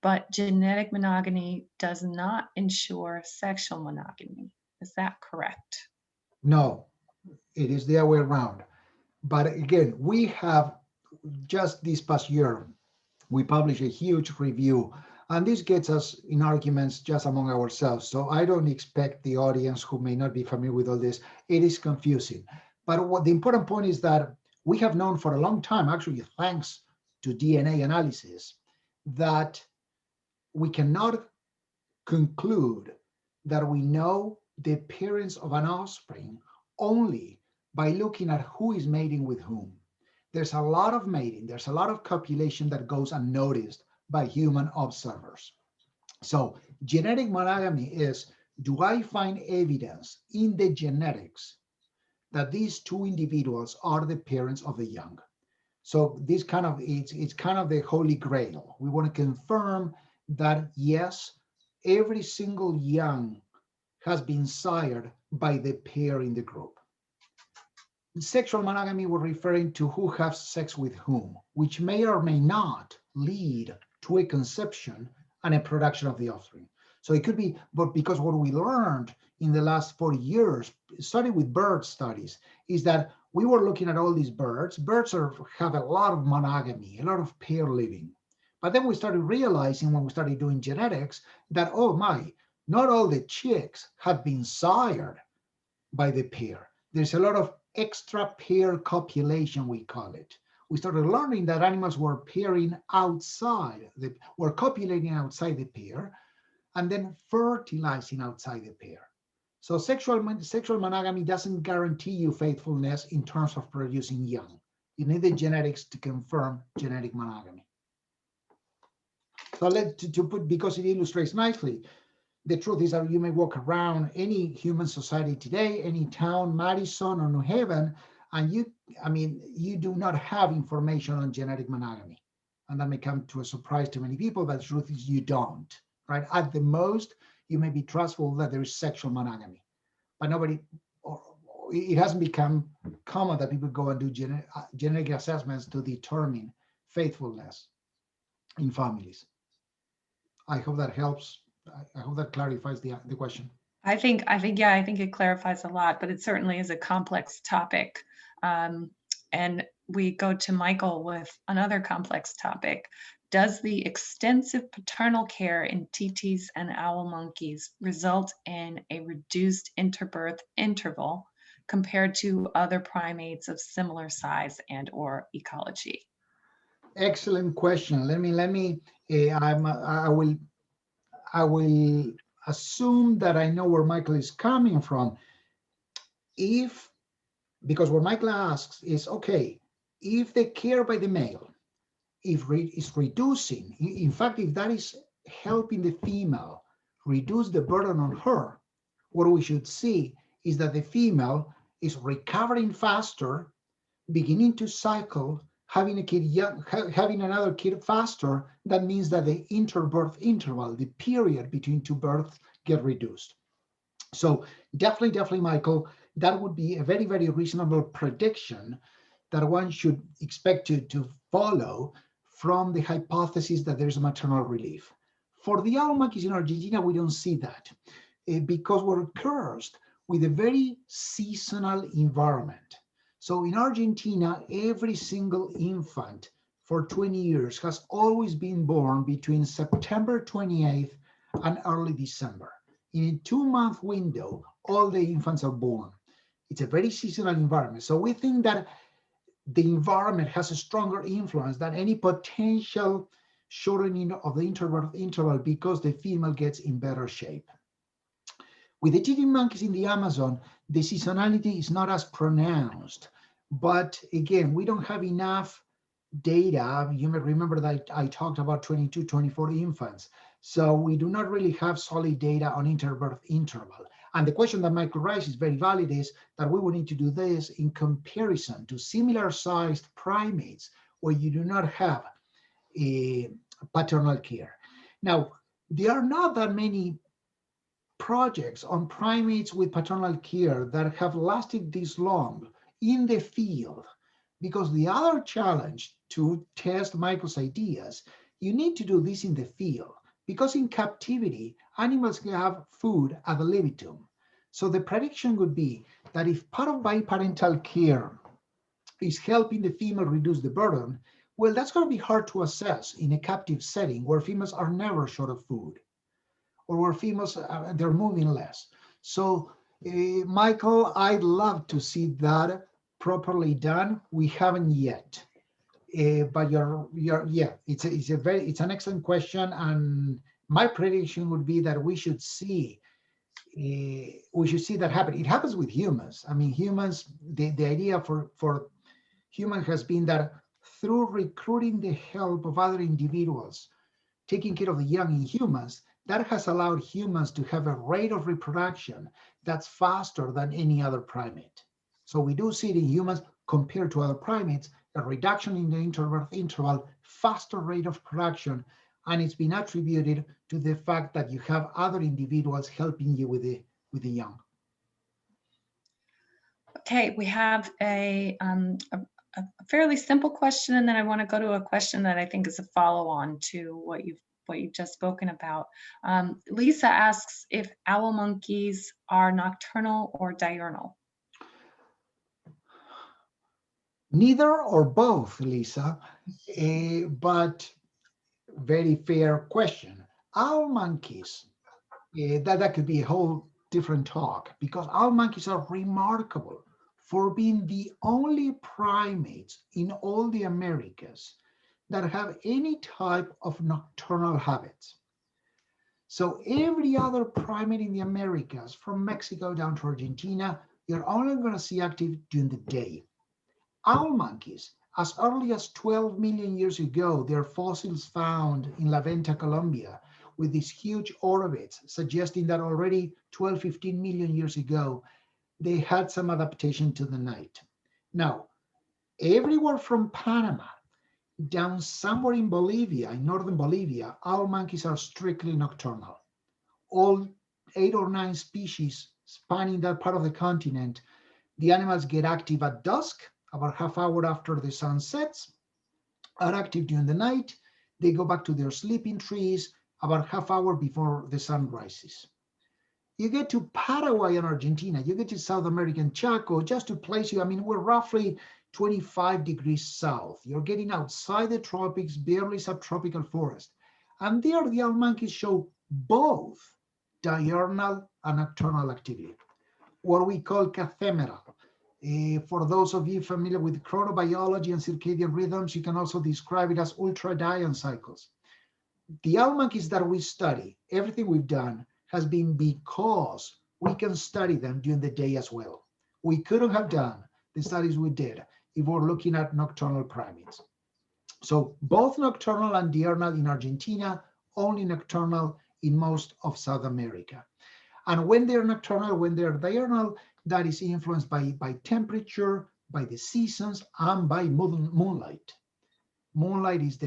but genetic monogamy does not ensure sexual monogamy. Is that correct? No, it is the other way around. But again, we have just this past year, we published a huge review, and this gets us in arguments just among ourselves. So I don't expect the audience who may not be familiar with all this, it is confusing. But what the important point is that we have known for a long time, actually thanks to DNA analysis, that we cannot conclude that we know the appearance of an offspring only by looking at who is mating with whom. There's a lot of mating, there's a lot of copulation that goes unnoticed by human observers. So genetic monogamy is, do I find evidence in the genetics that these two individuals are the parents of the young? So this kind of, it's kind of the holy grail. We want to confirm that yes, every single young has been sired by the pair in the group. Sexual monogamy, we're referring to who has sex with whom, which may or may not lead to a conception and a production of the offspring. So it could be, but because what we learned in the last 40 years, starting with bird studies, is that we were looking at all these birds. Birds have a lot of monogamy, a lot of pair living. But then we started realizing when we started doing genetics that, oh my, not all the chicks have been sired by the pair. There's a lot of extra pair copulation, we call it. We started learning that animals were pairing outside, were copulating outside the pair and then fertilizing outside the pair. So sexual monogamy doesn't guarantee you faithfulness in terms of producing young. You need the genetics to confirm genetic monogamy. So because it illustrates nicely, the truth is that you may walk around any human society today, any town, Madison or New Haven, and you do not have information on genetic monogamy. And that may come to a surprise to many people, but the truth is you don't, right? At the most, you may be trustful that there is sexual monogamy, but it hasn't become common that people go and do genetic assessments to determine faithfulness in families. I hope that helps. I hope that clarifies the question. I think it clarifies a lot, but it certainly is a complex topic. And we go to Michael with another complex topic. Does the extensive paternal care in titis and owl monkeys result in a reduced interbirth interval compared to other primates of similar size and or ecology? Excellent question. I will assume that I know where Michael is coming from. Because what Michael asks is, okay, if the care by the male is reducing, in fact, if that is helping the female reduce the burden on her, what we should see is that the female is recovering faster, beginning to cycle, having a kid young, having another kid faster. That means that the interbirth interval, the period between two births, get reduced. So definitely, Michael, that would be a very, very reasonable prediction that one should expect to follow from the hypothesis that there's a maternal relief. For the owl monkeys in Argentina, we don't see that because we're cursed with a very seasonal environment. So in Argentina, every single infant for 20 years has always been born between September 28th and early December. In a 2-month window, all the infants are born. It's a very seasonal environment. So we think that the environment has a stronger influence than any potential shortening of the interbirth interval because the female gets in better shape. With the teething monkeys in the Amazon, the seasonality is not as pronounced. But again, we don't have enough data. You may remember that I talked about 22, 24 infants. So we do not really have solid data on interbirth interval. And the question that Michael raises is very valid, is that we will need to do this in comparison to similar sized primates where you do not have a paternal care. Now, there are not that many projects on primates with paternal care that have lasted this long in the field, because the other challenge to test Michael's ideas, you need to do this in the field, because in captivity, animals can have food ad libitum. So the prediction would be that if part of biparental care is helping the female reduce the burden, well, that's going to be hard to assess in a captive setting where females are never short of food, or where females, they're moving less. So Michael, I'd love to see that properly done. We haven't yet. But yeah, it's an excellent question, and my prediction would be that we should see that happen. It happens with humans. I mean, humans. The idea for humans has been that through recruiting the help of other individuals, taking care of the young in humans, that has allowed humans to have a rate of reproduction that's faster than any other primate. So we do see it in humans compared to other primates, a reduction in the interbirth interval, faster rate of production, and it's been attributed to the fact that you have other individuals helping you with the young. Okay, we have a fairly simple question, and then I want to go to a question that I think is a follow-on to what you've just spoken about. Lisa asks if owl monkeys are nocturnal or diurnal. Neither or both, Lisa, but very fair question. Owl monkeys, that could be a whole different talk, because owl monkeys are remarkable for being the only primates in all the Americas that have any type of nocturnal habits. So every other primate in the Americas, from Mexico down to Argentina, you're only going to see active during the day. Owl monkeys, as early as 12 million years ago, there are fossils found in La Venta, Colombia, with these huge orbits, suggesting that already 12, 15 million years ago, they had some adaptation to the night. Now, everywhere from Panama down somewhere in Bolivia, in northern Bolivia, owl monkeys are strictly nocturnal. All 8 or 9 species spanning that part of the continent, the animals get active at dusk, about half hour after the sun sets, are active during the night. They go back to their sleeping trees about half hour before the sun rises. You get to Paraguay and Argentina, you get to South American Chaco, just to place you, I mean, we're roughly 25 degrees south. You're getting outside the tropics, barely subtropical forest. And there the owl monkeys show both diurnal and nocturnal activity, what we call cathemeral. For those of you familiar with chronobiology and circadian rhythms, you can also describe it as ultradian cycles. The owl monkeys that we study, everything we've done has been because we can study them during the day as well. We couldn't have done the studies we did if we're looking at nocturnal primates. So both nocturnal and diurnal in Argentina, only nocturnal in most of South America. And when they're nocturnal, when they're diurnal, that is influenced by temperature, by the seasons, and by moonlight. Moonlight is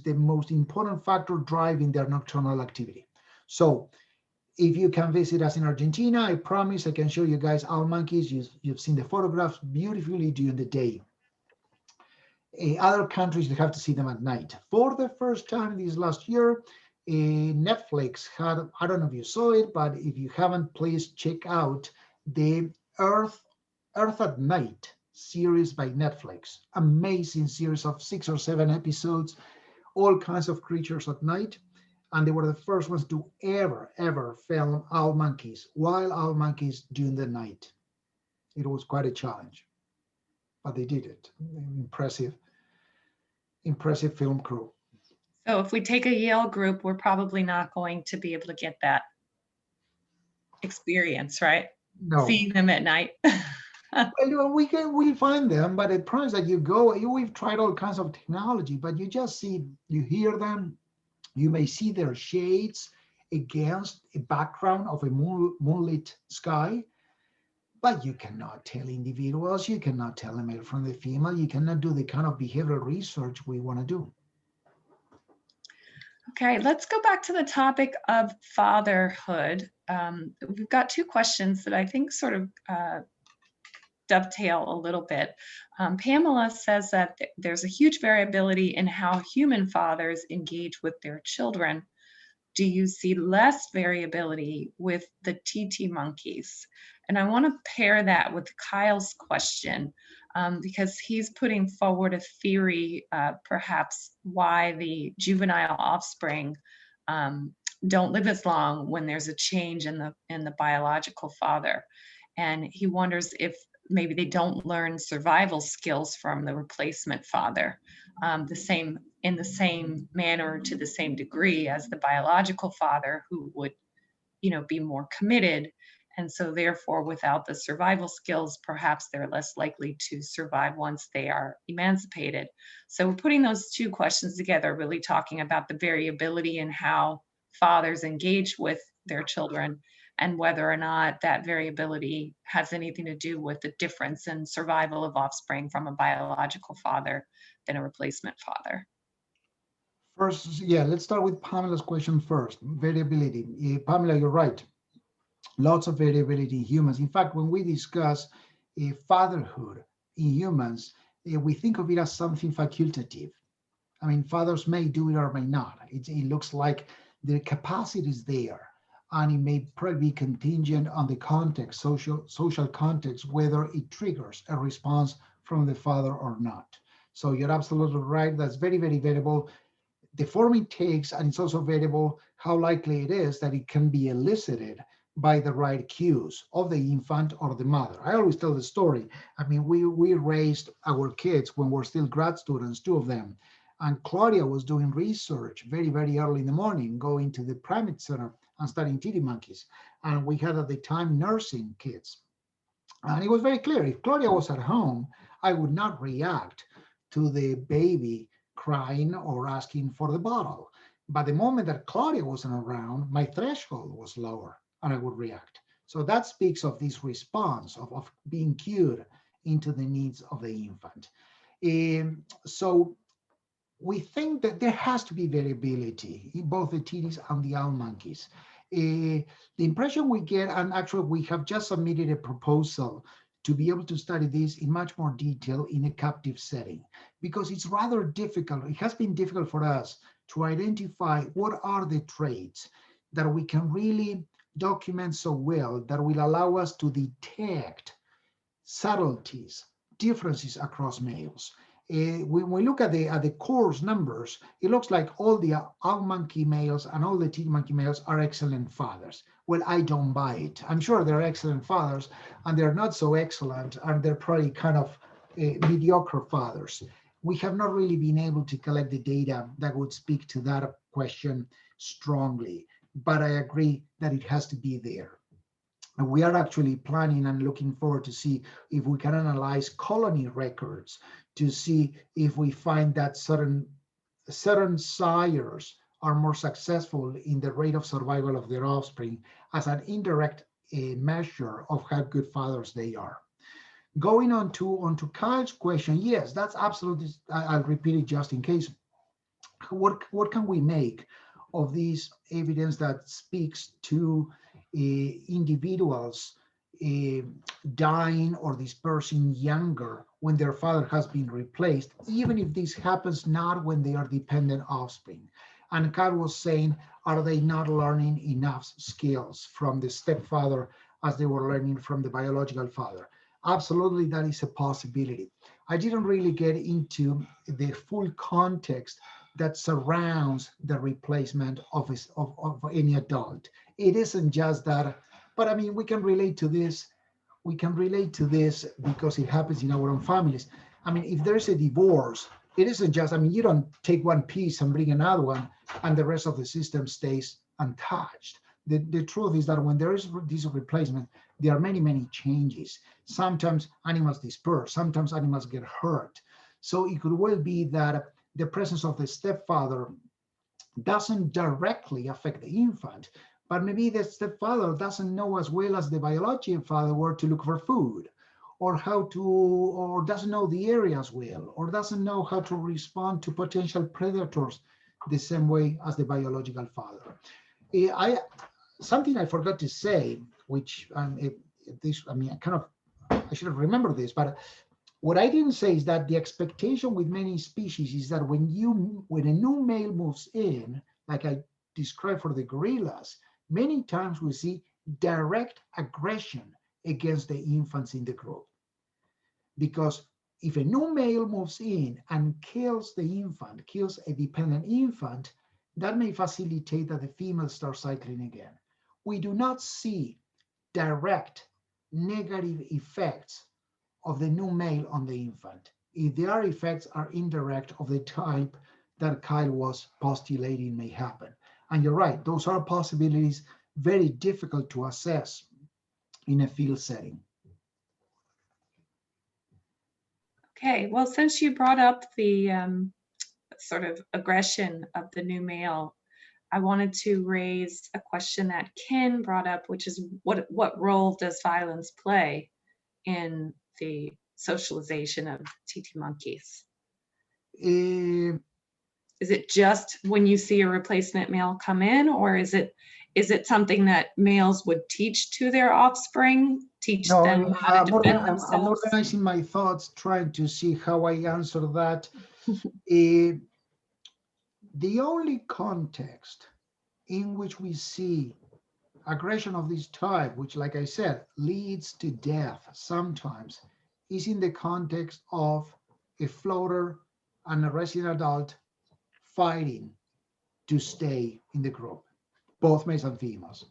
the most important factor driving their nocturnal activity. So if you can visit us in Argentina, I promise I can show you guys owl monkeys. You've seen the photographs beautifully during the day. Other countries, you have to see them at night. For the first time this last year, Netflix had, I don't know if you saw it, but if you haven't, please check out the Earth at Night series by Netflix. Amazing series of 6 or 7 episodes, all kinds of creatures at night. And they were the first ones to ever film owl monkeys, wild owl monkeys during the night. It was quite a challenge, but they did it. Impressive film crew. So if we take a Yale group, we're probably not going to be able to get that experience, right? No. Seeing them at night. Well, we'll find them, but the problem is that we've tried all kinds of technology, but you hear them, you may see their shades against a background of a moonlit sky, but you cannot tell individuals, you cannot tell the male from the female, you cannot do the kind of behavioral research we want to do. Okay, let's go back to the topic of fatherhood. We've got 2 questions that I think sort of dovetail a little bit. Pamela says that there's a huge variability in how human fathers engage with their children. Do you see less variability with the TT monkeys? And I want to pair that with Kyle's question, because he's putting forward a theory, perhaps why the juvenile offspring don't live as long when there's a change in the biological father. And he wonders if maybe they don't learn survival skills from the replacement father in the same manner, to the same degree as the biological father, who would, be more committed. And so therefore, without the survival skills, perhaps they're less likely to survive once they are emancipated. So we're putting those 2 questions together, really talking about the variability in how fathers engage with their children, and whether or not that variability has anything to do with the difference in survival of offspring from a biological father than a replacement father. First, yeah, let's start with Pamela's question first. Variability. Pamela, you're right. Lots of variability in humans. In fact, when we discuss fatherhood in humans, we think of it as something facultative. I mean, fathers may do it or may not. It looks like the capacity is there, and it may probably be contingent on the context, social context, whether it triggers a response from the father or not. So you're absolutely right. That's very, very variable. The form it takes, and it's also variable how likely it is that it can be elicited by the right cues of the infant or the mother. I always tell the story. I mean, we raised our kids when we're still grad students, 2 of them. And Claudia was doing research very, very early in the morning, going to the Primate Center and studying TT monkeys. And we had at the time nursing kids. And it was very clear, if Claudia was at home, I would not react to the baby crying or asking for the bottle. But the moment that Claudia wasn't around, my threshold was lower and I would react. So that speaks of this response of being cued into the needs of the infant. So we think that there has to be variability in both the TTs and the owl monkeys. The impression we get, and actually we have just submitted a proposal to be able to study this in much more detail in a captive setting, because it's rather difficult. It has been difficult for us to identify what are the traits that we can really document so well that will allow us to detect subtleties, differences across males. When we look at the coarse numbers, it looks like all the owl monkey males and all the TT monkey males are excellent fathers. Well, I don't buy it. I'm sure they're excellent fathers, and they're not so excellent, and they're probably kind of mediocre fathers. We have not really been able to collect the data that would speak to that question strongly, but I agree that it has to be there. And we are actually planning and looking forward to see if we can analyze colony records to see if we find that certain sires are more successful in the rate of survival of their offspring as an indirect measure of how good fathers they are. Going on to Kyle's question, yes, that's absolutely, I'll repeat it just in case. What can we make of this evidence that speaks to individuals dying or dispersing younger when their father has been replaced, even if this happens not when they are dependent offspring? And Kyle was saying, are they not learning enough skills from the stepfather as they were learning from the biological father? Absolutely, that is a possibility. I didn't really get into the full context that surrounds the replacement of any adult. It isn't just that, but I mean, we can relate to this. We can relate to this because it happens in our own families. I mean, if there's a divorce, it isn't just, I mean, you don't take one piece and bring another one and the rest of the system stays untouched. The truth is that when there is this replacement, there are many, many changes. Sometimes animals disperse, sometimes animals get hurt. So it could well be that the presence of the stepfather doesn't directly affect the infant, but maybe the stepfather doesn't know as well as the biological father where to look for food, or how to, or doesn't know the area as well, or doesn't know how to respond to potential predators the same way as the biological father. Something I forgot to say, which I should have remembered this, but what I didn't say is that the expectation with many species is that when a new male moves in, like I described for the gorillas, many times we see direct aggression against the infants in the group. Because if a new male moves in and kills the infant, kills a dependent infant, that may facilitate that the female starts cycling again. We do not see direct negative effects of the new male on the infant. If their effects are indirect of the type that Kyle was postulating may happen. And you're right, those are possibilities very difficult to assess in a field setting. Okay, well, since you brought up the sort of aggression of the new male, I wanted to raise a question that Ken brought up, which is what role does violence play in the socialization of TT monkeys? Is it just when you see a replacement male come in, or is it something that males would teach to their offspring, teach them how to defend themselves? I'm organizing my thoughts, trying to see how I answer that. The only context in which we see aggression of this type, which, like I said, leads to death sometimes, is in the context of a floater and a resident adult fighting to stay in the group, both males and females.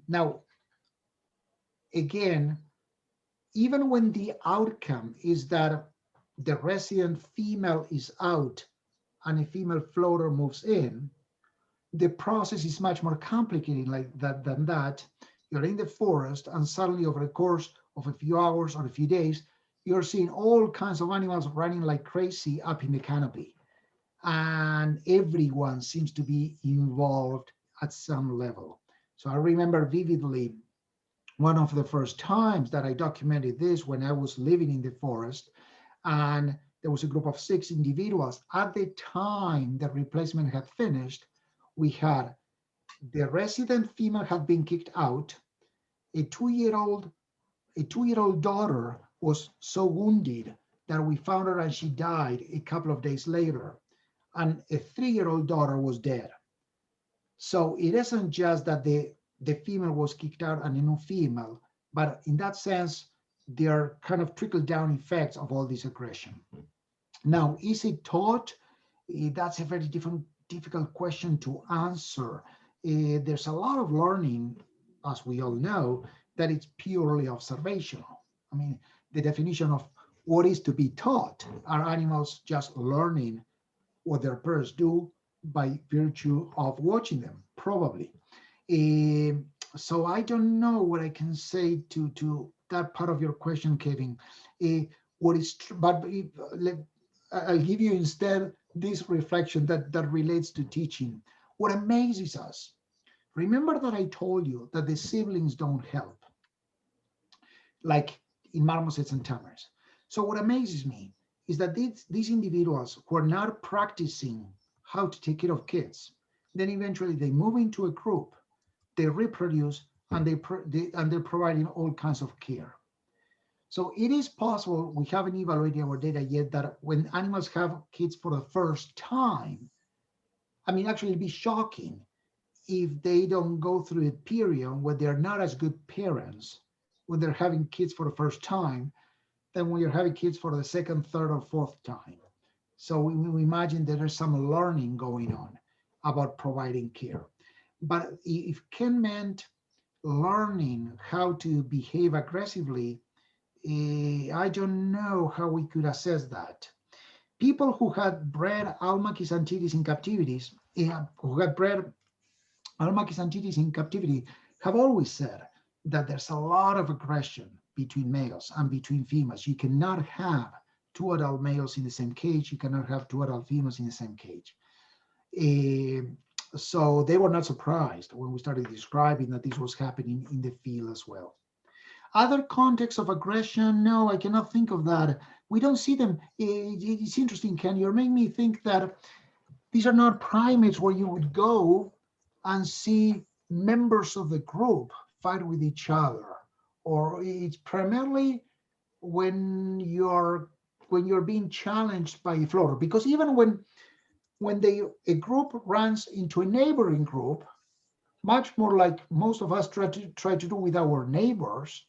Now, again, even when the outcome is that the resident female is out and a female floater moves in, the process is much more complicated than that. You're in the forest and suddenly over the course of a few hours or a few days, you're seeing all kinds of animals running like crazy up in the canopy. And everyone seems to be involved at some level. So I remember vividly one of the first times that I documented this when I was living in the forest, and there was a group of 6 individuals. At the time the replacement had finished, we had the resident female had been kicked out. A two-year-old daughter was so wounded that we found her and she died a couple of days later. And a 3-year-old daughter was dead. So it isn't just that the female was kicked out and a new female, but in that sense, there are kind of trickle-down effects of all this aggression. Now, is it taught? That's a very difficult question to answer. There's a lot of learning, as we all know, that it's purely observational. I mean, the definition of what is to be taught, are animals just learning what their parents do by virtue of watching them? Probably. So I don't know what I can say to that part of your question, Kevin. I'll give you instead this reflection that relates to teaching. What amazes us, remember that I told you that the siblings don't help, like in Marmosets and Tamarins. So what amazes me is that these individuals who are not practicing how to take care of kids, then eventually they move into a group, they reproduce, and they're providing all kinds of care. So it is possible, we haven't evaluated our data yet, that when animals have kids for the first time, I mean, actually it'd be shocking if they don't go through a period where they're not as good parents when they're having kids for the first time than when you're having kids for the second, third, or fourth time. So we imagine that there's some learning going on about providing care. But if Ken meant learning how to behave aggressively, I don't know how we could assess that. People who had bred Almacis and Titis in captivities, who had bred Almacis and Titis in captivity, have always said that there's a lot of aggression between males and between females. You cannot have two adult males in the same cage. You cannot have two adult females in the same cage. So they were not surprised when we started describing that this was happening in the field as well. Other contexts of aggression, no, I cannot think of that. We don't see them. It's interesting, Ken, you're making me think that these are not primates where you would go and see members of the group fight with each other, or it's primarily when you're being challenged by a floater. Because even when a group runs into a neighboring group, much more like most of us try to do with our neighbors,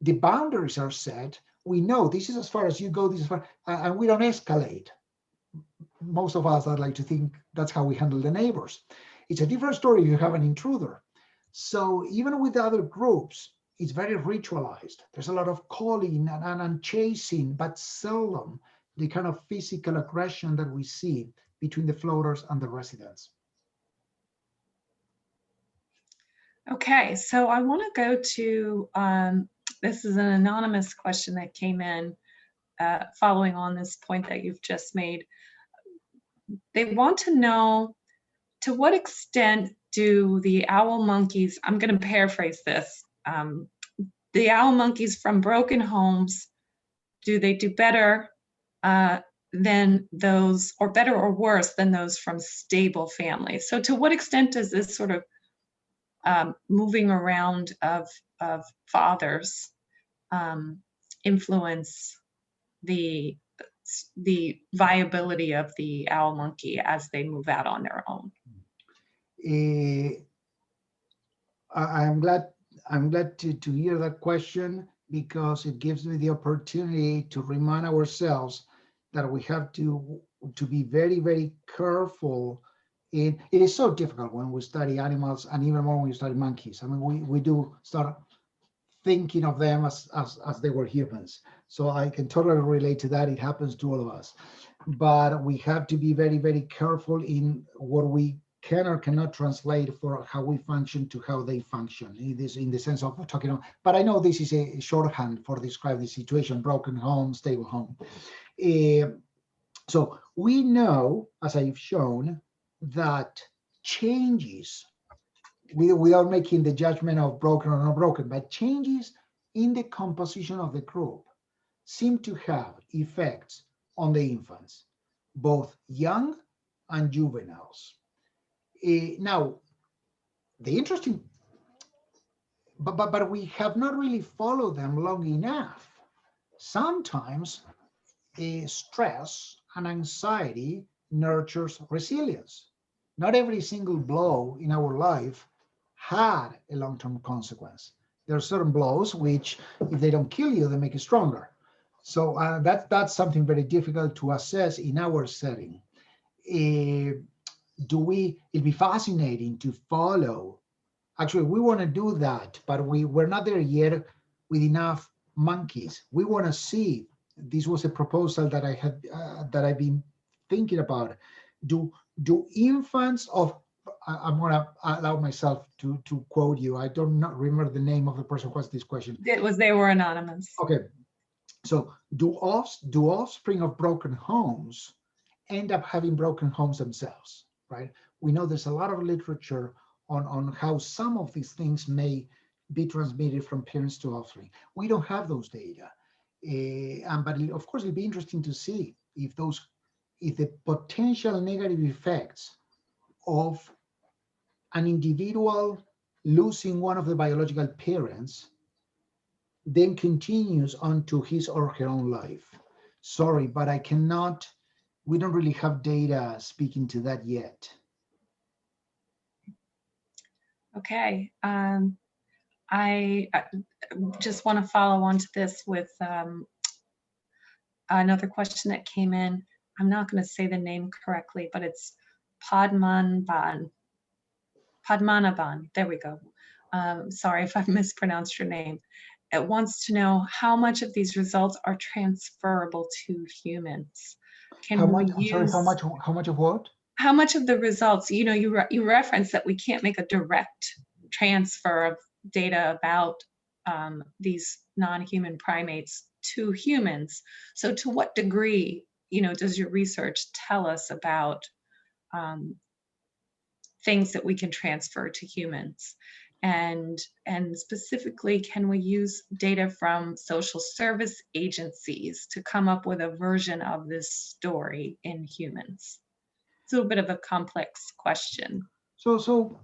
the boundaries are set. We know this is as far as you go, this is far, and we don't escalate. Most of us, I'd like to think that's how we handle the neighbors. It's a different story if you have an intruder. So even with other groups, it's very ritualized. There's a lot of calling and chasing, but seldom the kind of physical aggression that we see between the floaters and the residents. Okay, so I want to go to, this is an anonymous question that came in following on this point that you've just made. They want to know, to what extent do the owl monkeys, I'm going to paraphrase this, the owl monkeys from broken homes, do they do better than those, or better or worse than those from stable families? So to what extent does this sort of moving around of fathers influence the viability of the owl monkey as they move out on their own? I'm glad to hear that question, because it gives me the opportunity to remind ourselves that we have to be very, very careful. It is so difficult when we study animals, and even more when we study monkeys. I mean, we do start thinking of them as they were humans. So I can totally relate to that. It happens to all of us. But we have to be very, very careful in what we can or cannot translate for how we function to how they function, in the sense of talking about, but I know this is a shorthand for describing the situation: broken home, stable home. So we know, as I've shown, that changes, without making the judgment of broken or not broken, but changes in the composition of the group seem to have effects on the infants, both young and juveniles. Now, the interesting, but we have not really followed them long enough. Sometimes stress and anxiety nurtures resilience. Not every single blow in our life had a long-term consequence. There are certain blows which, if they don't kill you, they make you stronger. So that's something very difficult to assess in our setting. It'd be fascinating to follow. Actually, we want to do that, but we're not there yet with enough monkeys. We want to see. This was a proposal that I had that I've been thinking about. Do infants of, I'm going to allow myself to quote you. I don't not remember the name of the person who asked this question. They were anonymous. Okay, so do offspring of broken homes end up having broken homes themselves? Right. We know there's a lot of literature on how some of these things may be transmitted from parents to offspring. We don't have those data. But of course, it'd be interesting to see if the potential negative effects of an individual losing one of the biological parents then continues onto his or her own life. Sorry, but we don't really have data speaking to that yet. Okay. I just want to follow on to this with another question that came in. I'm not going to say the name correctly, but it's Padmanabhan. Padmanabhan. There we go. Sorry if I've mispronounced your name. It wants to know how much of these results are transferable to humans. How Can we much? I'm sorry. How use much? How much of what? how much of the results, you reference that we can't make a direct transfer of data about these non-human primates to humans. So to what degree, does your research tell us about um, things that we can transfer to humans? And specifically, can we use data from social service agencies to come up with a version of this story in humans? It's a little bit of a complex question. So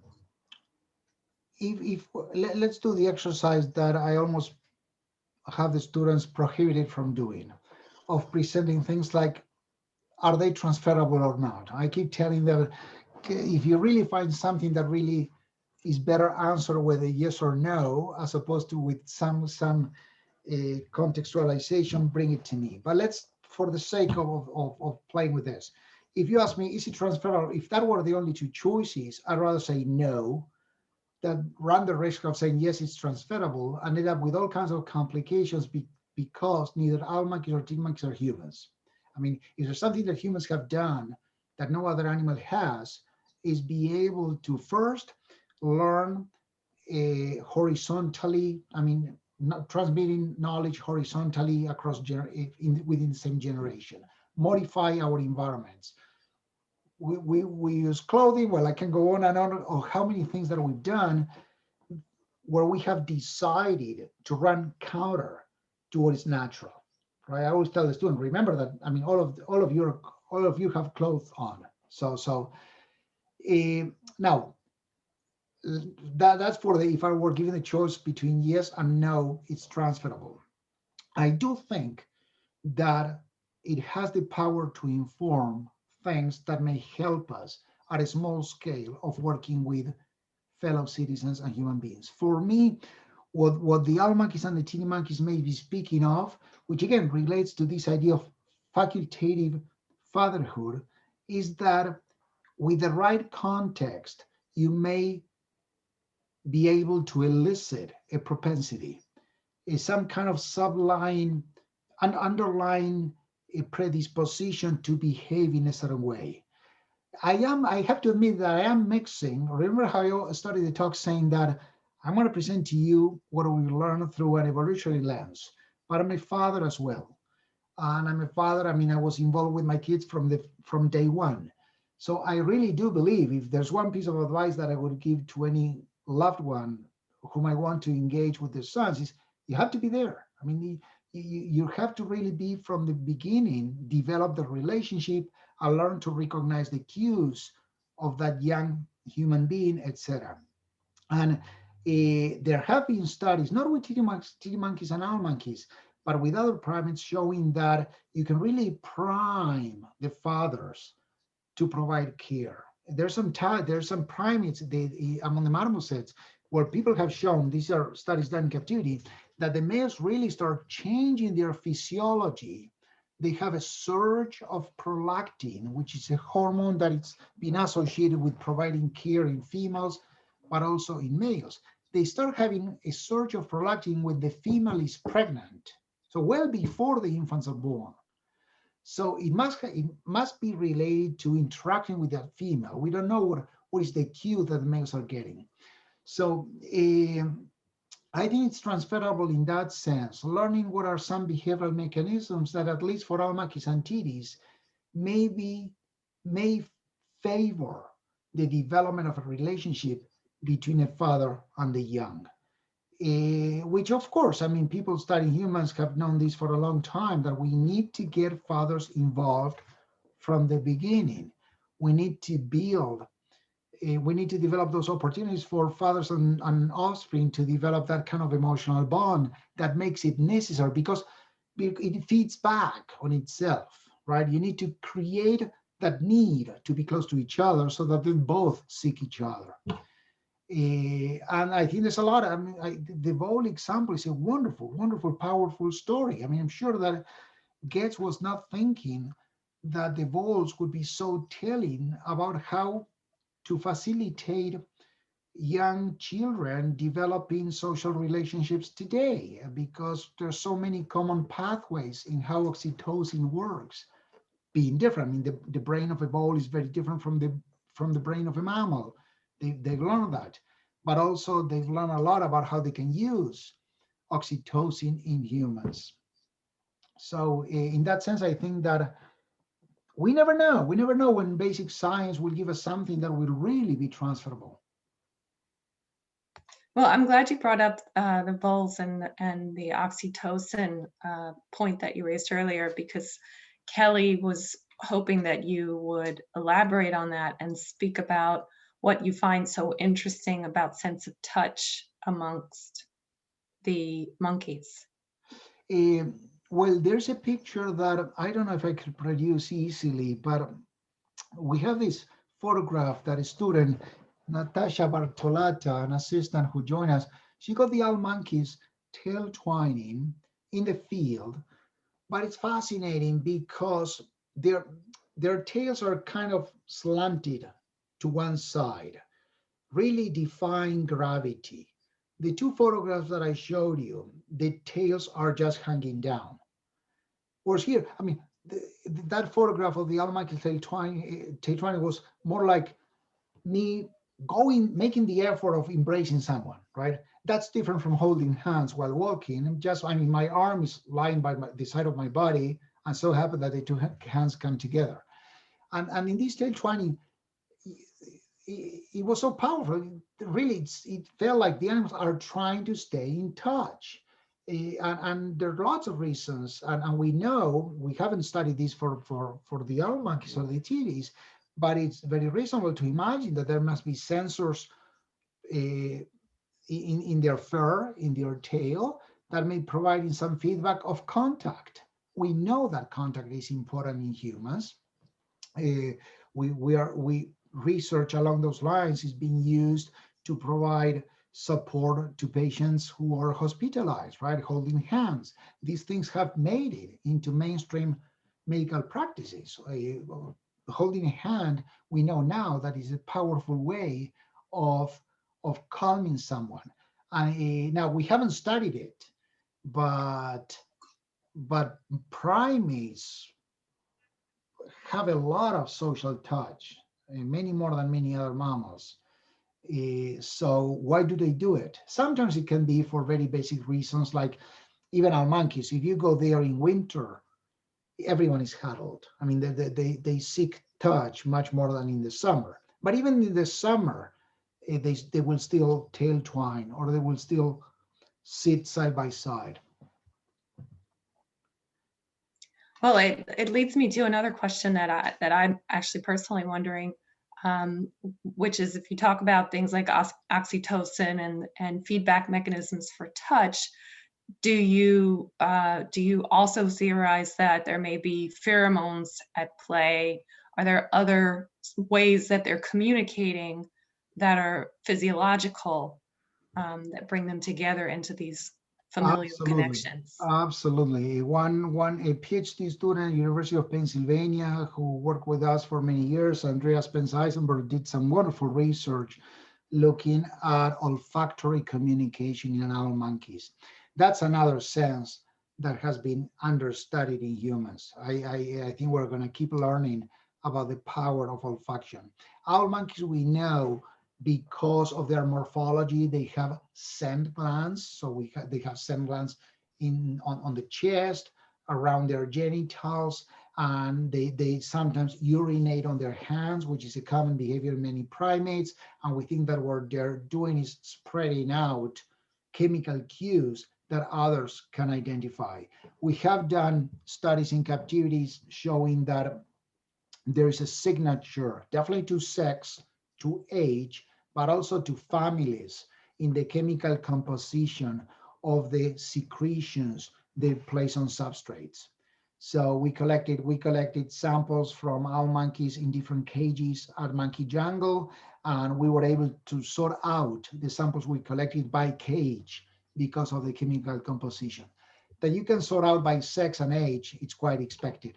if let's do the exercise that I almost have the students prohibited from doing, of presenting things like, are they transferable or not? I keep telling them, if you really find something that really is better answered with a yes or no, as opposed to with some contextualization, bring it to me. But let's, for the sake of playing with this, if you ask me, is it transferable? If that were the only two choices, I'd rather say no, than run the risk of saying, yes, it's transferable, and end up with all kinds of complications because neither owl monkeys or tin monkeys are humans. I mean, if there's something that humans have done that no other animal has, is be able to first learn horizontally, I mean, not transmitting knowledge horizontally across within the same generation, modify our environments. We use clothing. Well, I can go on and on of how many things that we've done where we have decided to run counter to what is natural, right? I always tell the student, remember that, I mean, all of you have clothes on. Now, that's for the, if I were given the choice between yes and no, it's transferable. I do think that it has the power to inform things that may help us at a small scale of working with fellow citizens and human beings. For me, what the owl monkeys and the tin monkeys may be speaking of, which again relates to this idea of facultative fatherhood, is that with the right context, you may be able to elicit a propensity, some kind of subline, an underlying a predisposition to behave in a certain way. I have to admit that I am mixing. Remember how I started the talk saying that I'm going to present to you what we learned through an evolutionary lens, but I'm a father as well. And I'm a father, I mean, I was involved with my kids from day one. So I really do believe if there's one piece of advice that I would give to any loved one whom I want to engage with their sons is you have to be there. I mean, you have to really be from the beginning, develop the relationship, and learn to recognize the cues of that young human being, etc. And there have been studies, not with titty monkeys and owl monkeys, but with other primates, showing that you can really prime the fathers to provide care. There's some primates among the marmosets where people have shown, these are studies done in captivity, that the males really start changing their physiology. They have a surge of prolactin, which is a hormone that it's been associated with providing care in females, but also in males. They start having a surge of prolactin when the female is pregnant, so well before the infants are born. So it must be related to interacting with that female. We don't know what is the cue that the males are getting. So I think it's transferable in that sense. Learning what are some behavioral mechanisms that, at least for owl monkeys and titties, may favor the development of a relationship between a father and the young. Which, of course, I mean, people studying humans have known this for a long time, that we need to get fathers involved from the beginning. We need to we need to develop those opportunities for fathers and offspring to develop that kind of emotional bond that makes it necessary, because it feeds back on itself, right? You need to create that need to be close to each other so that they both seek each other. And I think there's a lot. I mean, the vole example is a wonderful, wonderful, powerful story. I mean, I'm sure that Goetz was not thinking that the voles would be so telling about how to facilitate young children developing social relationships today, because there's so many common pathways in how oxytocin works, being different. I mean, the brain of a vole is very different from the brain of a mammal. They've learned that, but also they've learned a lot about how they can use oxytocin in humans. So in that sense, I think that we never know. We never know when basic science will give us something that will really be transferable. Well, I'm glad you brought up the voles and the oxytocin point that you raised earlier, because Kelly was hoping that you would elaborate on that and speak about what you find so interesting about sense of touch amongst the monkeys. Uh, well, there's a picture that I don't know if I could produce easily, but we have this photograph that a student, Natasha Bartolata, an assistant who joined us, she got the owl monkeys tail twining in the field, but it's fascinating because their their tails are kind of slanted to one side, really defying gravity. The two photographs that I showed you, the tails are just hanging down. Whereas here, I mean, that photograph of the Alumni tail twining was more like me making the effort of embracing someone, right? That's different from holding hands while walking. And just, I mean, my arm is lying by the side of my body, and so happened that the two hands come together. And in this tail twining, it was so powerful. Really, it felt like the animals are trying to stay in touch. And there are lots of reasons, and we know, we haven't studied this for the owl monkeys or the titis, but it's very reasonable to imagine that there must be sensors in their fur, in their tail, that may provide some feedback of contact. We know that contact is important in humans. Uh, we research along those lines is being used to provide support to patients who are hospitalized, right? Holding hands. These things have made it into mainstream medical practices. Holding a hand, we know now that is a powerful way of calming someone. And now we haven't studied it, but primates have a lot of social touch, many more than many other mammals. So why do they do it? Sometimes it can be for very basic reasons, like even our monkeys. If you go there in winter, everyone is huddled. I mean, they seek touch much more than in the summer. But even in the summer, they will still tail twine, or they will still sit side by side. Well, it leads me to another question that I'm actually personally wondering, which is, if you talk about things like oxytocin and feedback mechanisms for touch, do you also theorize that there may be pheromones at play? Are there other ways that they're communicating that are physiological, that bring them together into these familial Absolutely. connections? Absolutely. A PhD student at University of Pennsylvania who worked with us for many years, Andreas Pence-Eisenberg, did some wonderful research looking at olfactory communication in owl monkeys. That's another sense that has been understudied in humans. I think we're going to keep learning about the power of olfaction. Owl monkeys, we know, because of their morphology, they have scent glands. So they have scent glands on the chest, around their genitals, and they sometimes urinate on their hands, which is a common behavior in many primates. And we think that what they're doing is spreading out chemical cues that others can identify. We have done studies in captivities showing that there is a signature, definitely to sex, to age, but also to families in the chemical composition of the secretions they place on substrates. So we collected samples from owl monkeys in different cages at Monkey Jungle, and we were able to sort out the samples we collected by cage because of the chemical composition. That you can sort out by sex and age, it's quite expected.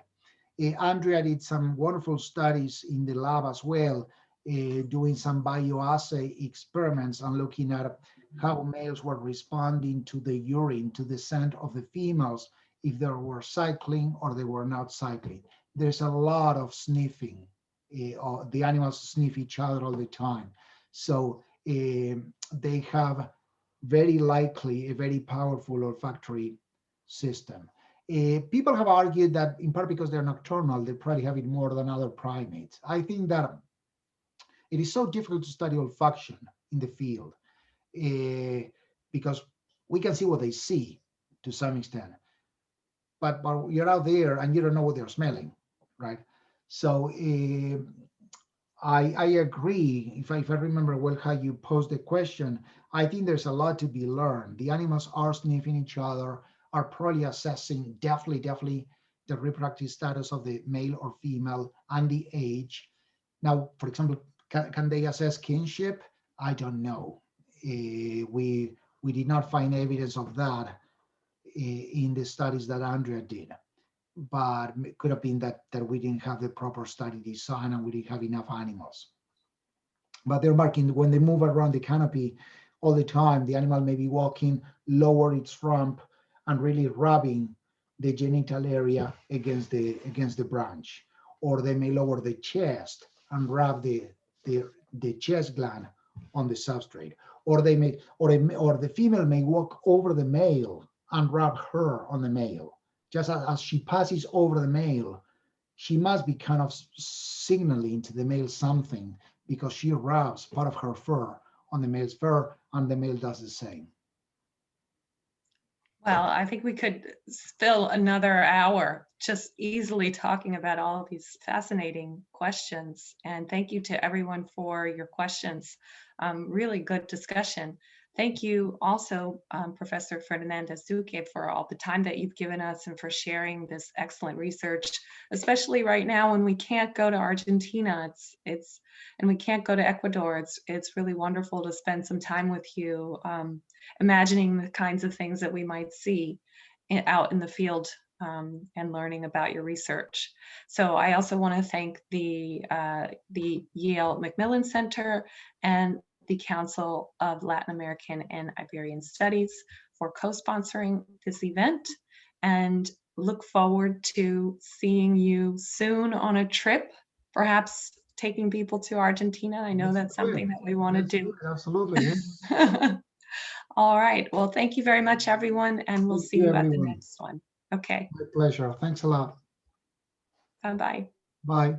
Andrea did some wonderful studies in the lab as well, doing some bioassay experiments and looking at how males were responding to the urine, to the scent of the females, if they were cycling or they were not cycling. There's a lot of sniffing. The animals sniff each other all the time. So they have very likely a very powerful olfactory system. People have argued that in part because they're nocturnal, they probably have it more than other primates. I think that it is so difficult to study olfaction in the field because we can see what they see to some extent, but you're out there and you don't know what they're smelling, right? So I agree. If I remember well how you posed the question, I think there's a lot to be learned. The animals are sniffing each other, are probably assessing definitely the reproductive status of the male or female and the age. Now, for example, can they assess kinship? I don't know. We did not find evidence of that in the studies that Andrea did, but it could have been that we didn't have the proper study design and we didn't have enough animals. But they're marking when they move around the canopy all the time, the animal may be walking, lower its rump and really rubbing the genital area against the branch, or they may lower the chest and rub the chest gland on the substrate, or they may or the female may walk over the male and rub her on the male. Just as she passes over the male, she must be kind of signaling to the male something because she rubs part of her fur on the male's fur and the male does the same. Well, I think we could fill another hour just easily talking about all of these fascinating questions. And thank you to everyone for your questions. Really good discussion. Thank you also, Professor Fernandez-Duque, for all the time that you've given us and for sharing this excellent research, especially right now when we can't go to Argentina, and we can't go to Ecuador. It's really wonderful to spend some time with you, imagining the kinds of things that we might see out in the field and learning about your research. So I also want to thank the Yale Macmillan Center and the Council of Latin American and Iberian Studies for co-sponsoring this event, and look forward to seeing you soon on a trip, perhaps taking people to Argentina. I know that's something that we want to do. Absolutely. All right. Well, thank you very much, everyone, and we'll see you at the next one. Okay. My pleasure. Thanks a lot. Bye-bye. Bye.